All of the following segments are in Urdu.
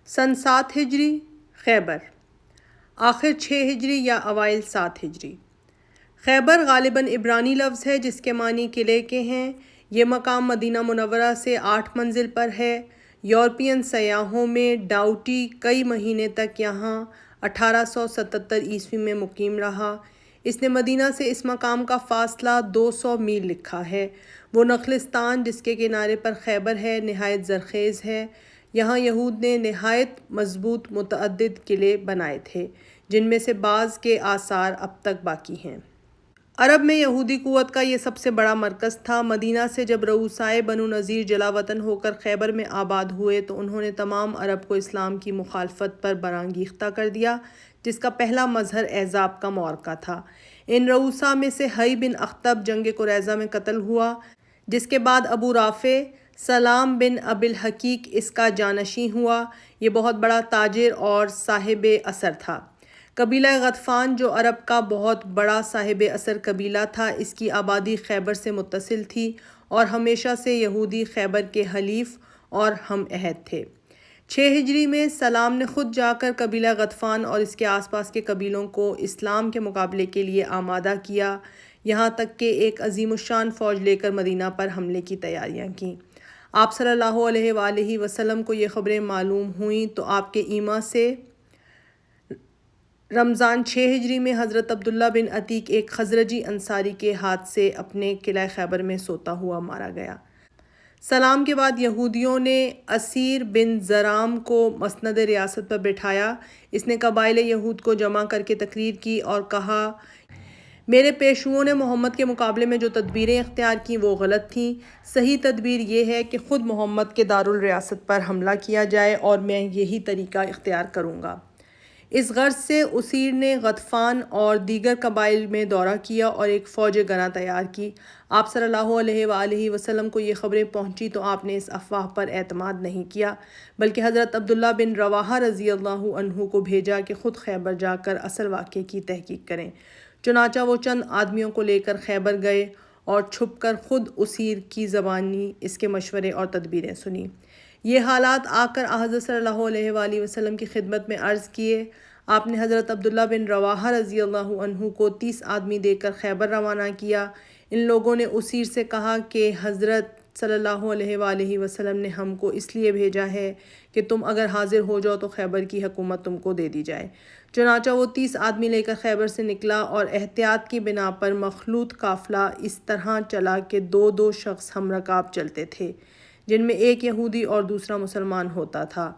سن 7 ہجری خیبر، آخر 6 ہجری یا اوائل 7 ہجری۔ خیبر غالباً عبرانی لفظ ہے جس کے معنی قلعے کے ہیں۔ یہ مقام مدینہ منورہ سے 8 منزل پر ہے۔ یورپین سیاحوں میں ڈاؤٹی کئی مہینے تک یہاں 1877 عیسوی میں مقیم رہا۔ اس نے مدینہ سے اس مقام کا فاصلہ 200 میل لکھا ہے۔ وہ نخلستان جس کے کنارے پر خیبر ہے نہایت زرخیز ہے۔ یہاں یہود نے نہایت مضبوط متعدد قلعے بنائے تھے جن میں سے بعض کے آثار اب تک باقی ہیں۔ عرب میں یہودی قوت کا یہ سب سے بڑا مرکز تھا۔ مدینہ سے جب رؤسائے بنو نذیر جلا وطن ہو کر خیبر میں آباد ہوئے تو انہوں نے تمام عرب کو اسلام کی مخالفت پر برانگیختہ کر دیا، جس کا پہلا مظہر احزاب کا معرکہ تھا۔ ان رؤسا میں سے حی بن اخطب جنگ قریظہ میں قتل ہوا، جس کے بعد ابو رافع سلام بن ابی الحقیق اس کا جانشین ہوا۔ یہ بہت بڑا تاجر اور صاحب اثر تھا۔ قبیلہ غطفان جو عرب کا بہت بڑا صاحب اثر قبیلہ تھا، اس کی آبادی خیبر سے متصل تھی اور ہمیشہ سے یہودی خیبر کے حلیف اور ہم عہد تھے۔ 6 ہجری میں سلام نے خود جا کر قبیلہ غطفان اور اس کے آس پاس کے قبیلوں کو اسلام کے مقابلے کے لیے آمادہ کیا، یہاں تک کہ ایک عظیم الشان فوج لے کر مدینہ پر حملے کی تیاریاں کیں۔ آپ صلی اللہ علیہ وآلہ وسلم کو یہ خبریں معلوم ہوئیں تو آپ کے ایما سے رمضان 6 ہجری میں حضرت عبداللہ بن عتیق ایک خزرجی انصاری کے ہاتھ سے اپنے قلعہ خیبر میں سوتا ہوا مارا گیا۔ سلام کے بعد یہودیوں نے اسیر بن زرام کو مسند ریاست پر بٹھایا۔ اس نے قبائل یہود کو جمع کر کے تقریر کی اور کہا، میرے پیشوؤں نے محمد کے مقابلے میں جو تدبیریں اختیار کیں وہ غلط تھیں۔ صحیح تدبیر یہ ہے کہ خود محمد کے دارالریاست پر حملہ کیا جائے اور میں یہی طریقہ اختیار کروں گا۔ اس غرض سے اسیر نے غطفان اور دیگر قبائل میں دورہ کیا اور ایک فوج گنا تیار کی۔ آپ صلی اللہ علیہ وآلہ وسلم کو یہ خبریں پہنچی تو آپ نے اس افواہ پر اعتماد نہیں کیا، بلکہ حضرت عبداللہ بن رواحہ رضی اللہ عنہ کو بھیجا کہ خود خیبر جا کر اصل واقعے کی تحقیق کریں۔ چنانچہ وہ چند آدمیوں کو لے کر خیبر گئے اور چھپ کر خود اسیر کی زبانی اس کے مشورے اور تدبیریں سنیں۔ یہ حالات آ کر حضرت صلی اللہ علیہ وآلہ وسلم کی خدمت میں عرض کیے۔ آپ نے حضرت عبداللہ بن رواحہ رضی اللہ عنہ کو 30 آدمی دے کر خیبر روانہ کیا۔ ان لوگوں نے اسیر سے کہا کہ حضرت صلی اللہ علیہ وآلہ وسلم نے ہم کو اس لیے بھیجا ہے کہ تم اگر حاضر ہو جاؤ تو خیبر کی حکومت تم کو دے دی جائے۔ چنانچہ وہ 30 آدمی لے کر خیبر سے نکلا اور احتیاط کی بنا پر مخلوط قافلہ اس طرح چلا کہ 2 شخص ہم رکاب چلتے تھے، جن میں ایک یہودی اور دوسرا مسلمان ہوتا تھا۔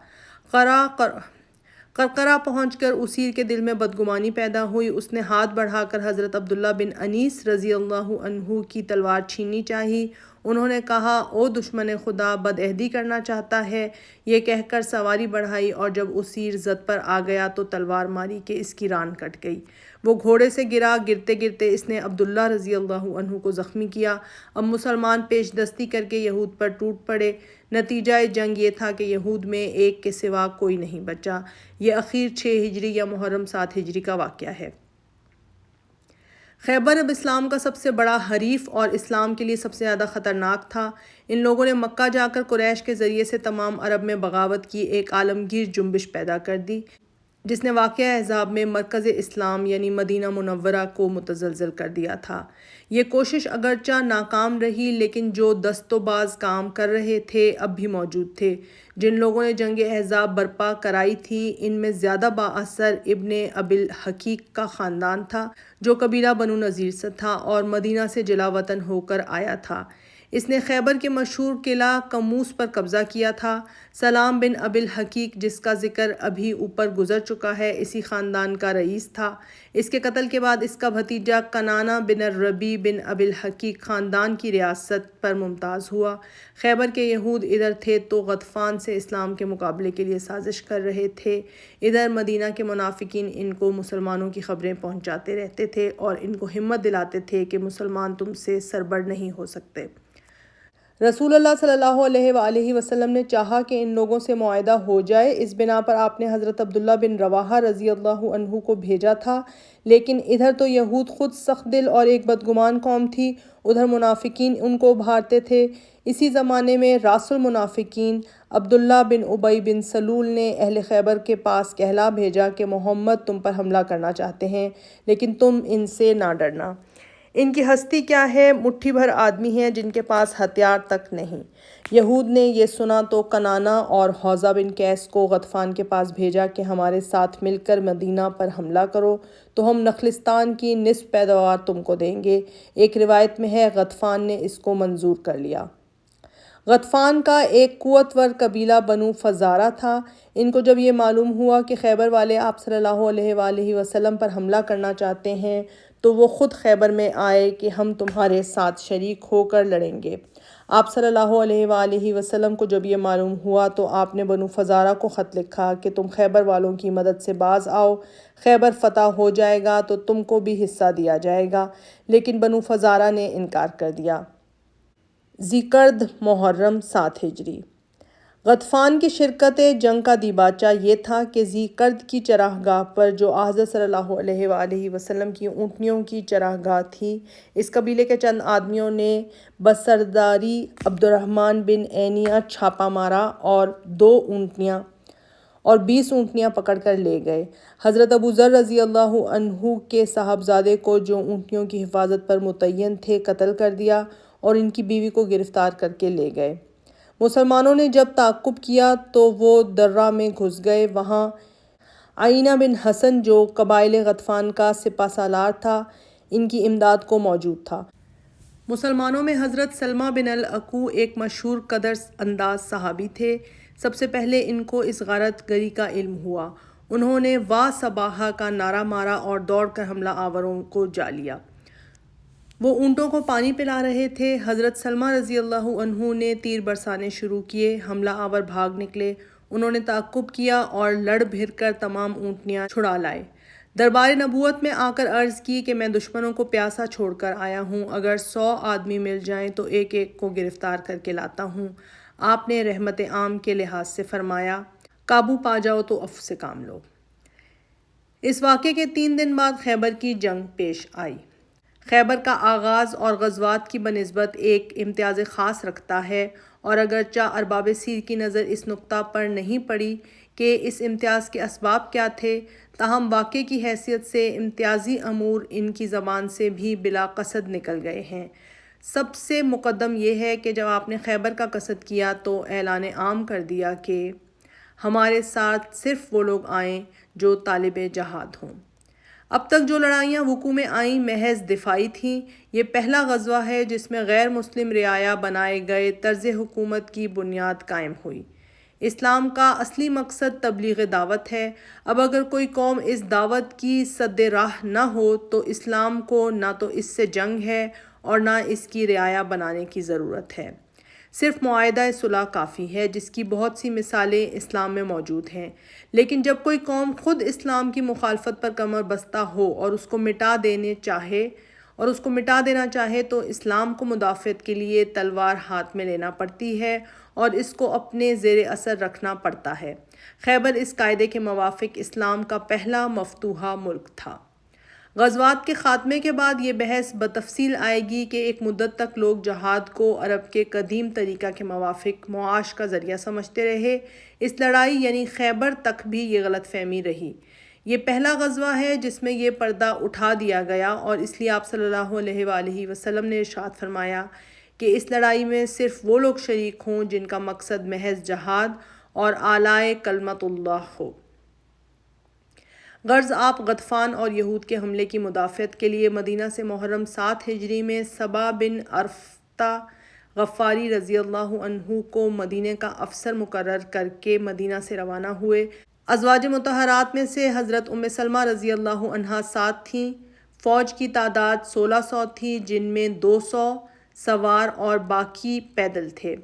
قرقرہ پہنچ کر اسیر کے دل میں بدگمانی پیدا ہوئی۔ اس نے ہاتھ بڑھا کر حضرت عبداللہ بن انیس رضی اللہ عنہ کی تلوار چھیننی چاہی۔ انہوں نے کہا، او دشمن خدا، بدعہدی کرنا چاہتا ہے۔ یہ کہہ کر سواری بڑھائی اور جب اسیر زد پر آ گیا تو تلوار ماری کہ اس کی ران کٹ گئی۔ وہ گھوڑے سے گرا، گرتے گرتے اس نے عبداللہ رضی اللہ عنہ کو زخمی کیا۔ اب مسلمان پیش دستی کر کے یہود پر ٹوٹ پڑے۔ نتیجہ جنگ یہ تھا کہ یہود میں ایک کے سوا کوئی نہیں بچا۔ یہ اخیر 6 ہجری یا محرم 7 ہجری کا واقعہ ہے۔ خیبر اب اسلام کا سب سے بڑا حریف اور اسلام کے لیے سب سے زیادہ خطرناک تھا۔ ان لوگوں نے مکہ جا کر قریش کے ذریعے سے تمام عرب میں بغاوت کی، ایک عالمگیر جنبش پیدا کر دی جس نے واقعہ احزاب میں مرکز اسلام یعنی مدینہ منورہ کو متزلزل کر دیا تھا۔ یہ کوشش اگرچہ ناکام رہی لیکن جو دست و باز کام کر رہے تھے اب بھی موجود تھے۔ جن لوگوں نے جنگ احزاب برپا کرائی تھی ان میں زیادہ بااثر ابن ابی الحقیق کا خاندان تھا جو قبیلہ بنو نذیر سے تھا اور مدینہ سے جلا وطن ہو کر آیا تھا۔ اس نے خیبر کے مشہور قلعہ کموس پر قبضہ کیا تھا۔ سلام بن ابی الحقیق جس کا ذکر ابھی اوپر گزر چکا ہے اسی خاندان کا رئیس تھا۔ اس کے قتل کے بعد اس کا بھتیجا کنانہ بن الربیع بن ابی الحقیق خاندان کی ریاست پر ممتاز ہوا۔ خیبر کے یہود ادھر تھے تو غطفان سے اسلام کے مقابلے کے لیے سازش کر رہے تھے، ادھر مدینہ کے منافقین ان کو مسلمانوں کی خبریں پہنچاتے رہتے تھے اور ان کو ہمت دلاتے تھے کہ مسلمان تم سے سربر نہیں ہو سکتے۔ رسول اللہ صلی اللہ علیہ وآلہ وسلم نے چاہا کہ ان لوگوں سے معاہدہ ہو جائے، اس بنا پر آپ نے حضرت عبداللہ بن رواحہ رضی اللہ عنہ کو بھیجا تھا، لیکن ادھر تو یہود خود سخت دل اور ایک بدگمان قوم تھی، ادھر منافقین ان کو ابھارتے تھے۔ اسی زمانے میں راس المنافقین عبداللہ بن ابی بن سلول نے اہل خیبر کے پاس کہلا بھیجا کہ محمد تم پر حملہ کرنا چاہتے ہیں، لیکن تم ان سے نہ ڈرنا۔ ان کی ہستی کیا ہے؟ مٹھی بھر آدمی ہیں جن کے پاس ہتھیار تک نہیں۔ یہود نے یہ سنا تو کنانہ اور حوضہ بن قیس کو غطفان کے پاس بھیجا کہ ہمارے ساتھ مل کر مدینہ پر حملہ کرو تو ہم نخلستان کی نصف پیداوار تم کو دیں گے۔ ایک روایت میں ہے غطفان نے اس کو منظور کر لیا۔ غطفان کا ایک قوتور قبیلہ بنو فزارہ تھا۔ ان کو جب یہ معلوم ہوا کہ خیبر والے آپ صلی اللہ علیہ وآلہ وسلم پر حملہ کرنا چاہتے ہیں تو وہ خود خیبر میں آئے کہ ہم تمہارے ساتھ شریک ہو کر لڑیں گے۔ آپ صلی اللہ علیہ وآلہ وسلم کو جب یہ معلوم ہوا تو آپ نے بنو فزارہ کو خط لکھا کہ تم خیبر والوں کی مدد سے باز آؤ، خیبر فتح ہو جائے گا تو تم کو بھی حصہ دیا جائے گا، لیکن بنو فزارہ نے انکار کر دیا۔ ذیقرد محرم 7 ہجری۔ غطفان کی شرکت جنگ کا دیباچہ یہ تھا کہ ذیقرد کی چراگاہ پر جو حضرت صلی اللہ علیہ وآلہ وسلم کی اونٹنیوں کی چراگاہ تھی، اس قبیلے کے چند آدمیوں نے بسرداری عبدالرحمن بن عینیہ چھاپا مارا اور 2 اونٹنیاں اور 20 اونٹنیاں پکڑ کر لے گئے۔ حضرت ابو ذر رضی اللہ عنہ کے صاحبزادے کو جو اونٹنیوں کی حفاظت پر متعین تھے قتل کر دیا اور ان کی بیوی کو گرفتار کر کے لے گئے۔ مسلمانوں نے جب تعاقب کیا تو وہ درہ میں گھس گئے۔ وہاں عینہ بن حصن جو قبائل غطفان کا سپہ سالار تھا، ان کی امداد کو موجود تھا۔ مسلمانوں میں حضرت سلمہ بن الاکوع ایک مشہور قدر انداز صحابی تھے۔ سب سے پہلے ان کو اس غارت گری کا علم ہوا۔ انہوں نے واہ صباحا کا نعرہ مارا اور دوڑ کر حملہ آوروں کو جا لیا۔ وہ اونٹوں کو پانی پلا رہے تھے۔ حضرت سلمہ رضی اللہ عنہ نے تیر برسانے شروع کیے۔ حملہ آور بھاگ نکلے۔ انہوں نے تعاقب کیا اور لڑ بھر کر تمام اونٹنیاں چھڑا لائے۔ دربار نبوت میں آ کر عرض کی کہ میں دشمنوں کو پیاسا چھوڑ کر آیا ہوں، اگر 100 آدمی مل جائیں تو ایک ایک کو گرفتار کر کے لاتا ہوں۔ آپ نے رحمت عام کے لحاظ سے فرمایا، قابو پا جاؤ تو عفو سے کام لو۔ اس واقعے کے 3 دن بعد خیبر کی جنگ پیش آئی۔ خیبر کا آغاز اور غزوات کی بنسبت ایک امتیاز خاص رکھتا ہے، اور اگرچہ ارباب سیر کی نظر اس نقطہ پر نہیں پڑی کہ اس امتیاز کے اسباب کیا تھے، تاہم واقعے کی حیثیت سے امتیازی امور ان کی زبان سے بھی بلا قصد نکل گئے ہیں۔ سب سے مقدم یہ ہے کہ جب آپ نے خیبر کا قصد کیا تو اعلان عام کر دیا کہ ہمارے ساتھ صرف وہ لوگ آئیں جو طالب جہاد ہوں۔ اب تک جو لڑائیاں وقوع میں آئیں محض دفاعی تھیں۔ یہ پہلا غزوہ ہے جس میں غیر مسلم رعایا بنائے گئے طرز حکومت کی بنیاد قائم ہوئی۔ اسلام کا اصلی مقصد تبلیغ دعوت ہے۔ اب اگر کوئی قوم اس دعوت کی سد راہ نہ ہو تو اسلام کو نہ تو اس سے جنگ ہے اور نہ اس کی رعایا بنانے کی ضرورت ہے۔ صرف معاہدہ صلح کافی ہے، جس کی بہت سی مثالیں اسلام میں موجود ہیں۔ لیکن جب کوئی قوم خود اسلام کی مخالفت پر کمر بستہ ہو اور اس کو مٹا دینا چاہے تو اسلام کو مدافعت کے لیے تلوار ہاتھ میں لینا پڑتی ہے اور اس کو اپنے زیر اثر رکھنا پڑتا ہے۔ خیبر اس قاعدے کے موافق اسلام کا پہلا مفتوحہ ملک تھا۔ غزوات کے خاتمے کے بعد یہ بحث بتفصیل آئے گی کہ ایک مدت تک لوگ جہاد کو عرب کے قدیم طریقہ کے موافق معاش کا ذریعہ سمجھتے رہے۔ اس لڑائی یعنی خیبر تک بھی یہ غلط فہمی رہی۔ یہ پہلا غزوہ ہے جس میں یہ پردہ اٹھا دیا گیا، اور اس لیے آپ صلی اللہ علیہ وآلہ وسلم نے ارشاد فرمایا کہ اس لڑائی میں صرف وہ لوگ شریک ہوں جن کا مقصد محض جہاد اور اعلاء کلمت اللہ ہو۔ غرض آپ غطفان اور یہود کے حملے کی مدافعت کے لیے مدینہ سے محرم 7 ہجری میں صبا بن عرفتہ غفاری رضی اللہ عنہ کو مدینہ کا افسر مقرر کر کے مدینہ سے روانہ ہوئے۔ ازواج مطہرات میں سے حضرت ام سلمہ رضی اللہ عنہا ساتھ تھیں۔ فوج کی تعداد 1600 تھی، جن میں 200 سوار اور باقی پیدل تھے۔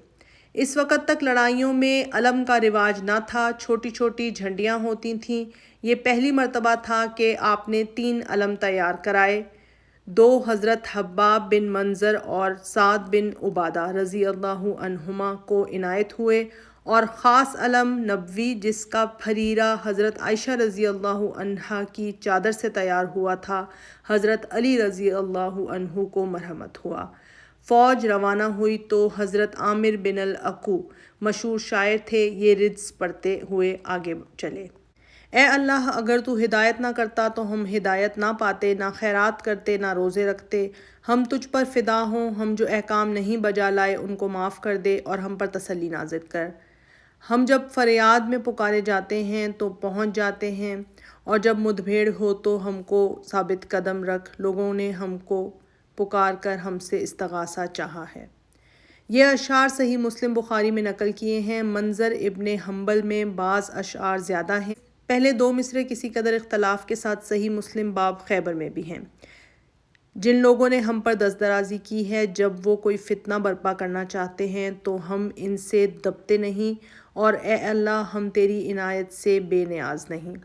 اس وقت تک لڑائیوں میں علم کا رواج نہ تھا، چھوٹی چھوٹی جھنڈیاں ہوتی تھیں۔ یہ پہلی مرتبہ تھا کہ آپ نے 3 علم تیار کرائے، دو حضرت حباب بن منظر اور سعد بن عبادہ رضی اللہ عنہما کو عنایت ہوئے، اور خاص علم نبوی جس کا پھریرہ حضرت عائشہ رضی اللہ عنہا کی چادر سے تیار ہوا تھا، حضرت علی رضی اللہ عنہ کو مرحمت ہوا۔ فوج روانہ ہوئی تو حضرت عامر بن العقو مشہور شاعر تھے، یہ رجز پڑھتے ہوئے آگے چلے: اے اللہ، اگر تو ہدایت نہ کرتا تو ہم ہدایت نہ پاتے، نہ خیرات کرتے، نہ روزے رکھتے۔ ہم تجھ پر فدا ہوں، ہم جو احکام نہیں بجا لائے ان کو معاف کر دے اور ہم پر تسلی نازل کر۔ ہم جب فریاد میں پکارے جاتے ہیں تو پہنچ جاتے ہیں، اور جب مدبھیڑ ہو تو ہم کو ثابت قدم رکھ۔ لوگوں نے ہم کو پکار کر ہم سے استغاثہ چاہا ہے۔ یہ اشعار صحیح مسلم بخاری میں نقل کیے ہیں۔ منظر ابن حنبل میں بعض اشعار زیادہ ہیں۔ پہلے دو مصرعے کسی قدر اختلاف کے ساتھ صحیح مسلم باب خیبر میں بھی ہیں: جن لوگوں نے ہم پر دست درازی کی ہے، جب وہ کوئی فتنہ برپا کرنا چاہتے ہیں تو ہم ان سے دبتے نہیں، اور اے اللہ، ہم تیری عنایت سے بے نیاز نہیں۔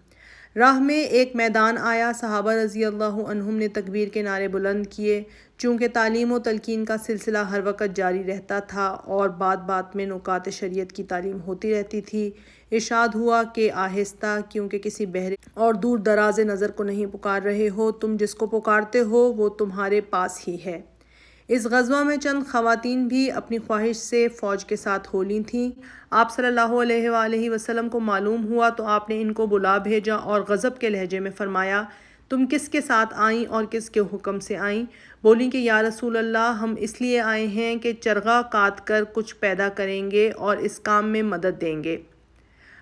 راہ میں ایک میدان آیا، صحابہ رضی اللہ عنہم نے تکبیر کے نعرے بلند کیے۔ چونکہ تعلیم و تلقین کا سلسلہ ہر وقت جاری رہتا تھا اور بات بات میں نکات شریعت کی تعلیم ہوتی رہتی تھی، ارشاد ہوا کہ آہستہ، کیونکہ کسی بہرے اور دور دراز نظر کو نہیں پکار رہے ہو، تم جس کو پکارتے ہو وہ تمہارے پاس ہی ہے۔ اس غزوہ میں چند خواتین بھی اپنی خواہش سے فوج کے ساتھ ہو لی تھیں۔ آپ صلی اللہ علیہ وآلہ وسلم کو معلوم ہوا تو آپ نے ان کو بلا بھیجا اور غضب کے لہجے میں فرمایا: تم کس کے ساتھ آئیں اور کس کے حکم سے آئیں؟ بولیں کہ یا رسول اللہ، ہم اس لیے آئے ہیں کہ چرغہ کاٹ کر کچھ پیدا کریں گے اور اس کام میں مدد دیں گے۔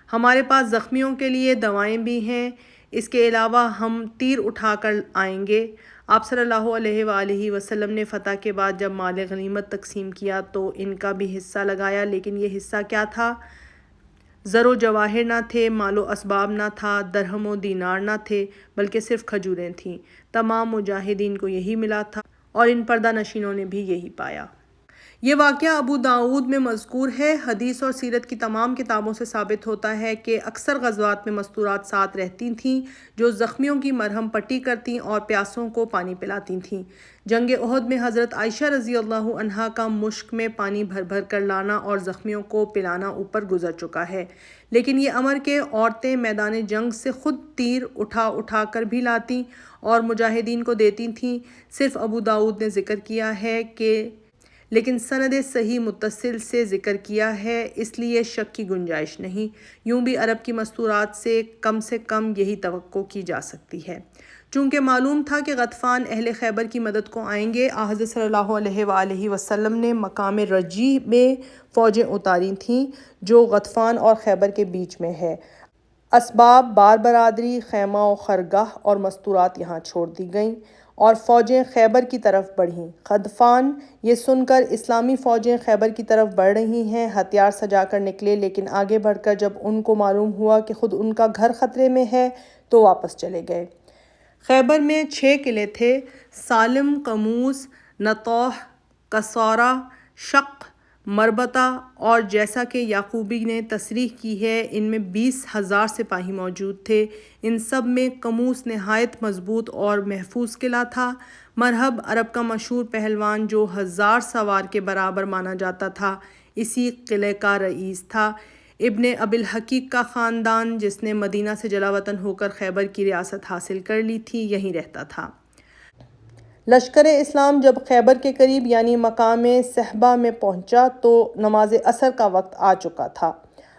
ہمارے پاس زخمیوں کے لیے دوائیں بھی ہیں، اس کے علاوہ ہم تیر اٹھا کر آئیں گے۔ آپ صلی اللہ علیہ وآلہ وسلم نے فتح کے بعد جب مال غنیمت تقسیم کیا تو ان کا بھی حصہ لگایا، لیکن یہ حصہ کیا تھا؟ زر و جواہر نہ تھے، مال و اسباب نہ تھا، درہم و دینار نہ تھے، بلکہ صرف کھجوریں تھیں۔ تمام مجاہدین کو یہی ملا تھا اور ان پردہ نشینوں نے بھی یہی پایا۔ یہ واقعہ ابو داؤد میں مذکور ہے۔ حدیث اور سیرت کی تمام کتابوں سے ثابت ہوتا ہے کہ اکثر غزوات میں مستورات ساتھ رہتی تھیں جو زخمیوں کی مرہم پٹی کرتیں اور پیاسوں کو پانی پلاتی تھیں۔ جنگ احد میں حضرت عائشہ رضی اللہ عنہا کا مشک میں پانی بھر بھر کر لانا اور زخمیوں کو پلانا اوپر گزر چکا ہے، لیکن یہ امر کہ عورتیں میدان جنگ سے خود تیر اٹھا اٹھا کر بھی لاتیں اور مجاہدین کو دیتی تھیں، صرف ابو داؤد نے ذکر کیا ہے کہ لیکن سند صحیح متصل سے ذکر کیا ہے، اس لیے شک کی گنجائش نہیں۔ یوں بھی عرب کی مستورات سے کم یہی توقع کی جا سکتی ہے۔ چونکہ معلوم تھا کہ غطفان اہل خیبر کی مدد کو آئیں گے، حضرت صلی اللہ علیہ وآلہ وسلم نے مقام رجی میں فوجیں اتاری تھیں جو غطفان اور خیبر کے بیچ میں ہے۔ اسباب، بار برادری، خیمہ و خرگاہ اور مستورات یہاں چھوڑ دی گئیں اور فوجیں خیبر کی طرف بڑھیں۔ غطفان یہ سن کر اسلامی فوجیں خیبر کی طرف بڑھ رہی ہیں، ہتھیار سجا کر نکلے، لیکن آگے بڑھ کر جب ان کو معلوم ہوا کہ خود ان کا گھر خطرے میں ہے تو واپس چلے گئے۔ خیبر میں 6 قلعے تھے: سالم، قموس، نطوح، کسورہ، شق، مربطہ، اور جیسا کہ یعقوبی نے تصریح کی ہے ان میں 20,000 سپاہی موجود تھے۔ ان سب میں قموس نہایت مضبوط اور محفوظ قلعہ تھا۔ مرہب عرب کا مشہور پہلوان جو 1000 سوار کے برابر مانا جاتا تھا، اسی قلعے کا رئیس تھا۔ ابن ابی الحقیق کا خاندان جس نے مدینہ سے جلا وطن ہو کر خیبر کی ریاست حاصل کر لی تھی، یہیں رہتا تھا۔ لشکر اسلام جب خیبر کے قریب یعنی مقام صحبہ میں پہنچا تو نماز عصر کا وقت آ چکا تھا۔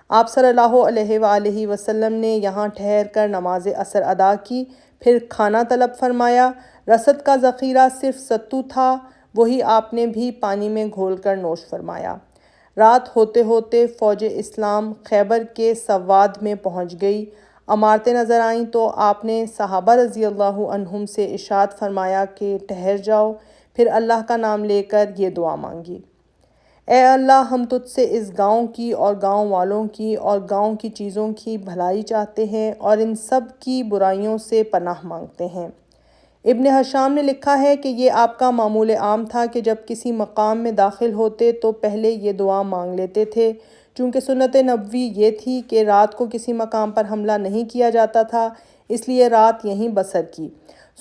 آپ صلی اللہ علیہ وآلہ وسلم نے یہاں ٹھہر کر نماز عصر ادا کی، پھر کھانا طلب فرمایا۔ رسد کا ذخیرہ صرف ستو تھا، وہی آپ نے بھی پانی میں گھول کر نوش فرمایا۔ رات ہوتے ہوتے فوج اسلام خیبر کے سواد میں پہنچ گئی۔ عمارتیں نظر آئیں تو آپ نے صحابہ رضی اللہ عنہم سے ارشاد فرمایا کہ ٹھہر جاؤ، پھر اللہ کا نام لے کر یہ دعا مانگی: اے اللہ، ہم تجھ سے اس گاؤں کی اور گاؤں والوں کی اور گاؤں کی چیزوں کی بھلائی چاہتے ہیں اور ان سب کی برائیوں سے پناہ مانگتے ہیں۔ ابن ہشام نے لکھا ہے کہ یہ آپ کا معمول عام تھا کہ جب کسی مقام میں داخل ہوتے تو پہلے یہ دعا مانگ لیتے تھے۔ چونکہ سنت نبوی یہ تھی کہ رات کو کسی مقام پر حملہ نہیں کیا جاتا تھا، اس لیے رات یہیں بسر کی۔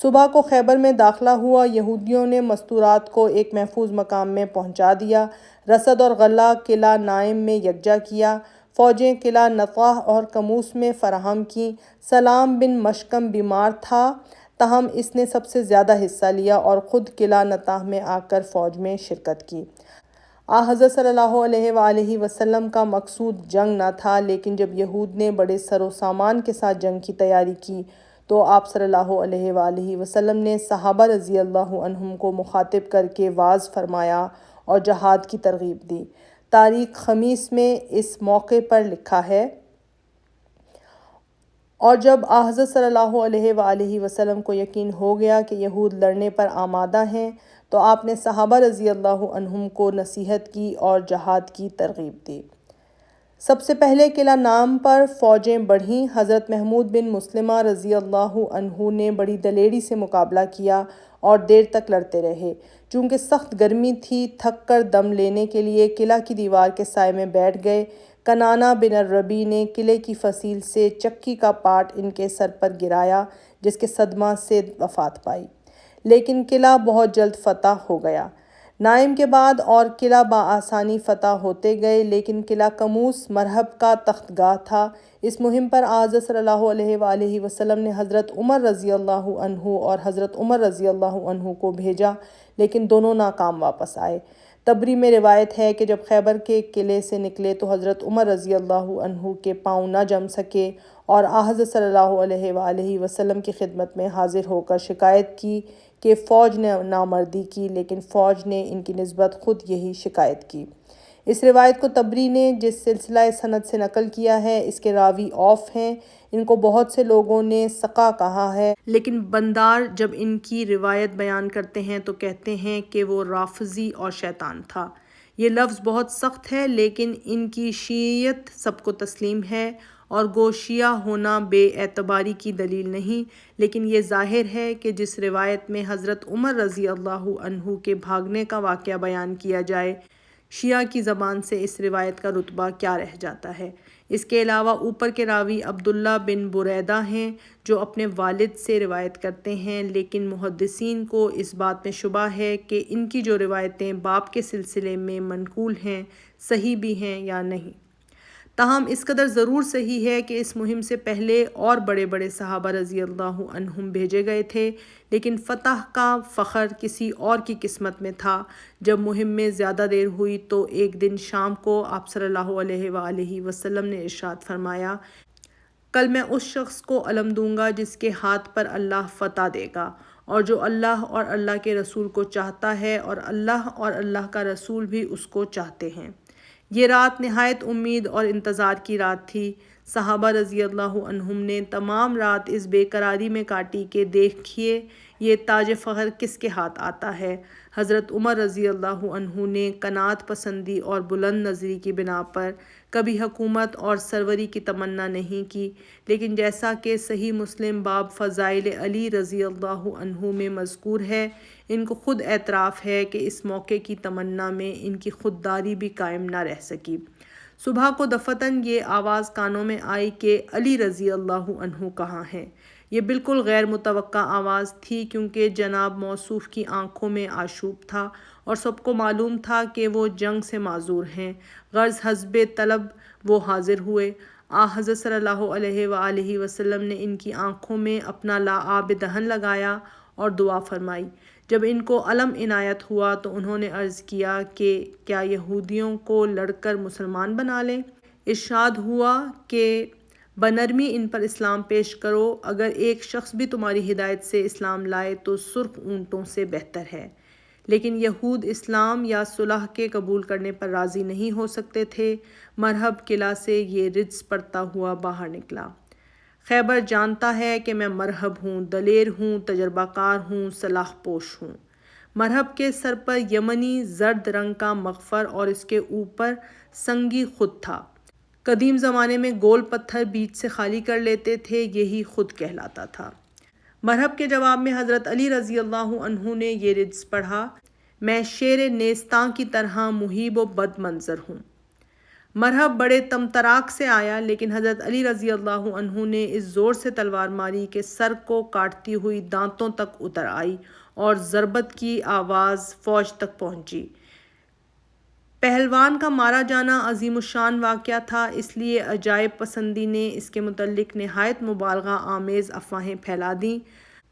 صبح کو خیبر میں داخلہ ہوا۔ یہودیوں نے مستورات کو ایک محفوظ مقام میں پہنچا دیا۔ رسد اور غلہ قلعہ نائم میں یکجا کیا۔ فوجیں قلعہ نطاح اور کموس میں فراہم کیں۔ سلام بن مشکم بیمار تھا، تاہم اس نے سب سے زیادہ حصہ لیا اور خود قلعہ نطاح میں آ کر فوج میں شرکت کی۔ حضرت صلی اللہ علیہ وآلہ وسلم کا مقصود جنگ نہ تھا، لیکن جب یہود نے بڑے سر و سامان کے ساتھ جنگ کی تیاری کی تو آپ صلی اللہ علیہ وآلہ وسلم نے صحابہ رضی اللہ عنہم کو مخاطب کر کے وعظ فرمایا اور جہاد کی ترغیب دی۔ تاریخ خمیس میں اس موقع پر لکھا ہے، اور جب حضرت صلی اللہ علیہ وآلہ وسلم کو یقین ہو گیا کہ یہود لڑنے پر آمادہ ہیں تو آپ نے صحابہ رضی اللہ عنہم کو نصیحت کی اور جہاد کی ترغیب دی۔ سب سے پہلے قلعہ نام پر فوجیں بڑھیں۔ حضرت محمود بن مسلمہ رضی اللہ عنہ نے بڑی دلیری سے مقابلہ کیا اور دیر تک لڑتے رہے۔ چونکہ سخت گرمی تھی، تھک کر دم لینے کے لیے قلعہ کی دیوار کے سائے میں بیٹھ گئے۔ کنانہ بن الربیع نے قلعے کی فصیل سے چکی کا پاٹ ان کے سر پر گرایا، جس کے صدمہ سے وفات پائی، لیکن قلعہ بہت جلد فتح ہو گیا۔ نائم کے بعد اور قلعہ بآسانی فتح ہوتے گئے، لیکن قلعہ کموس مرہب کا تخت گاہ تھا۔ اس مہم پر حضرت صلی اللہ علیہ وآلہ وسلم نے حضرت عمر رضی اللہ عنہ اور حضرت عمر رضی اللہ عنہ کو بھیجا، لیکن دونوں ناکام واپس آئے۔ تبری میں روایت ہے کہ جب خیبر کے قلعے سے نکلے تو حضرت عمر رضی اللہ عنہ کے پاؤں نہ جم سکے اور حضرت صلی اللہ علیہ وآلہ وسلم کی خدمت میں حاضر ہو کر شکایت کی کہ فوج نے نامردی کی، لیکن فوج نے ان کی نسبت خود یہی شکایت کی۔ اس روایت کو تبری نے جس سلسلہ سند سے نقل کیا ہے، اس کے راوی اوف ہیں۔ ان کو بہت سے لوگوں نے سقا کہا ہے، لیکن بندار جب ان کی روایت بیان کرتے ہیں تو کہتے ہیں کہ وہ رافضی اور شیطان تھا۔ یہ لفظ بہت سخت ہے، لیکن ان کی شیعیت سب کو تسلیم ہے، اور گو شیعہ ہونا بے اعتباری کی دلیل نہیں، لیکن یہ ظاہر ہے کہ جس روایت میں حضرت عمر رضی اللہ عنہ کے بھاگنے کا واقعہ بیان کیا جائے، شیعہ کی زبان سے اس روایت کا رتبہ کیا رہ جاتا ہے۔ اس کے علاوہ اوپر کے راوی عبداللہ بن بریدہ ہیں جو اپنے والد سے روایت کرتے ہیں، لیکن محدثین کو اس بات میں شبہ ہے کہ ان کی جو روایتیں باپ کے سلسلے میں منقول ہیں صحیح بھی ہیں یا نہیں۔ تاہم اس قدر ضرور صحیح ہے کہ اس مہم سے پہلے اور بڑے بڑے صحابہ رضی اللہ عنہم بھیجے گئے تھے، لیکن فتح کا فخر کسی اور کی قسمت میں تھا۔ جب مہم میں زیادہ دیر ہوئی تو ایک دن شام کو آپ صلی اللہ علیہ وآلہ وسلم نے ارشاد فرمایا، کل میں اس شخص کو علم دوں گا جس کے ہاتھ پر اللہ فتح دے گا، اور جو اللہ اور اللہ کے رسول کو چاہتا ہے اور اللہ کا رسول بھی اس کو چاہتے ہیں۔ یہ رات نہایت امید اور انتظار کی رات تھی۔ صحابہ رضی اللہ عنہم نے تمام رات اس بے قراری میں کاٹی کہ دیکھیے یہ تاج فخر کس کے ہاتھ آتا ہے۔ حضرت عمر رضی اللہ عنہ نے قناعت پسندی اور بلند نظری کی بنا پر کبھی حکومت اور سروری کی تمنا نہیں کی، لیکن جیسا کہ صحیح مسلم باب فضائل علی رضی اللہ عنہ میں مذکور ہے، ان کو خود اعتراف ہے کہ اس موقع کی تمنا میں ان کی خودداری بھی قائم نہ رہ سکی۔ صبح کو دفتراً یہ آواز کانوں میں آئی کہ علی رضی اللہ عنہ کہاں ہیں؟ یہ بالکل غیر متوقع آواز تھی، کیونکہ جناب موصوف کی آنکھوں میں آشوب تھا اور سب کو معلوم تھا کہ وہ جنگ سے معذور ہیں۔ غرض حسب طلب وہ حاضر ہوئے۔ حضرت صلی اللہ علیہ وآلہ وسلم نے ان کی آنکھوں میں اپنا لعاب دہن لگایا اور دعا فرمائی۔ جب ان کو علم عنایت ہوا تو انہوں نے عرض کیا کہ کیا یہودیوں کو لڑ کر مسلمان بنا لیں؟ ارشاد ہوا کہ بنرمی ان پر اسلام پیش کرو، اگر ایک شخص بھی تمہاری ہدایت سے اسلام لائے تو سرخ اونٹوں سے بہتر ہے۔ لیکن یہود اسلام یا صلح کے قبول کرنے پر راضی نہیں ہو سکتے تھے۔ مرہب قلعہ سے یہ رجز پڑتا ہوا باہر نکلا، خیبر جانتا ہے کہ میں مرہب ہوں، دلیر ہوں، تجربہ کار ہوں، سلاح پوش ہوں۔ مرہب کے سر پر یمنی زرد رنگ کا مغفر اور اس کے اوپر سنگی خود تھا۔ قدیم زمانے میں گول پتھر بیچ سے خالی کر لیتے تھے، یہی خود کہلاتا تھا۔ مرہب کے جواب میں حضرت علی رضی اللہ عنہ نے یہ رجز پڑھا، میں شیر نیستاں کی طرح مہیب و بد منظر ہوں۔ مرحب بڑے تمطراق سے آیا، لیکن حضرت علی رضی اللہ عنہ نے اس زور سے تلوار ماری کہ سر کو کاٹتی ہوئی دانتوں تک اتر آئی اور ضربت کی آواز فوج تک پہنچی۔ پہلوان کا مارا جانا عظیم الشان واقعہ تھا، اس لیے عجائب پسندی نے اس کے متعلق نہایت مبالغہ آمیز افواہیں پھیلا دیں۔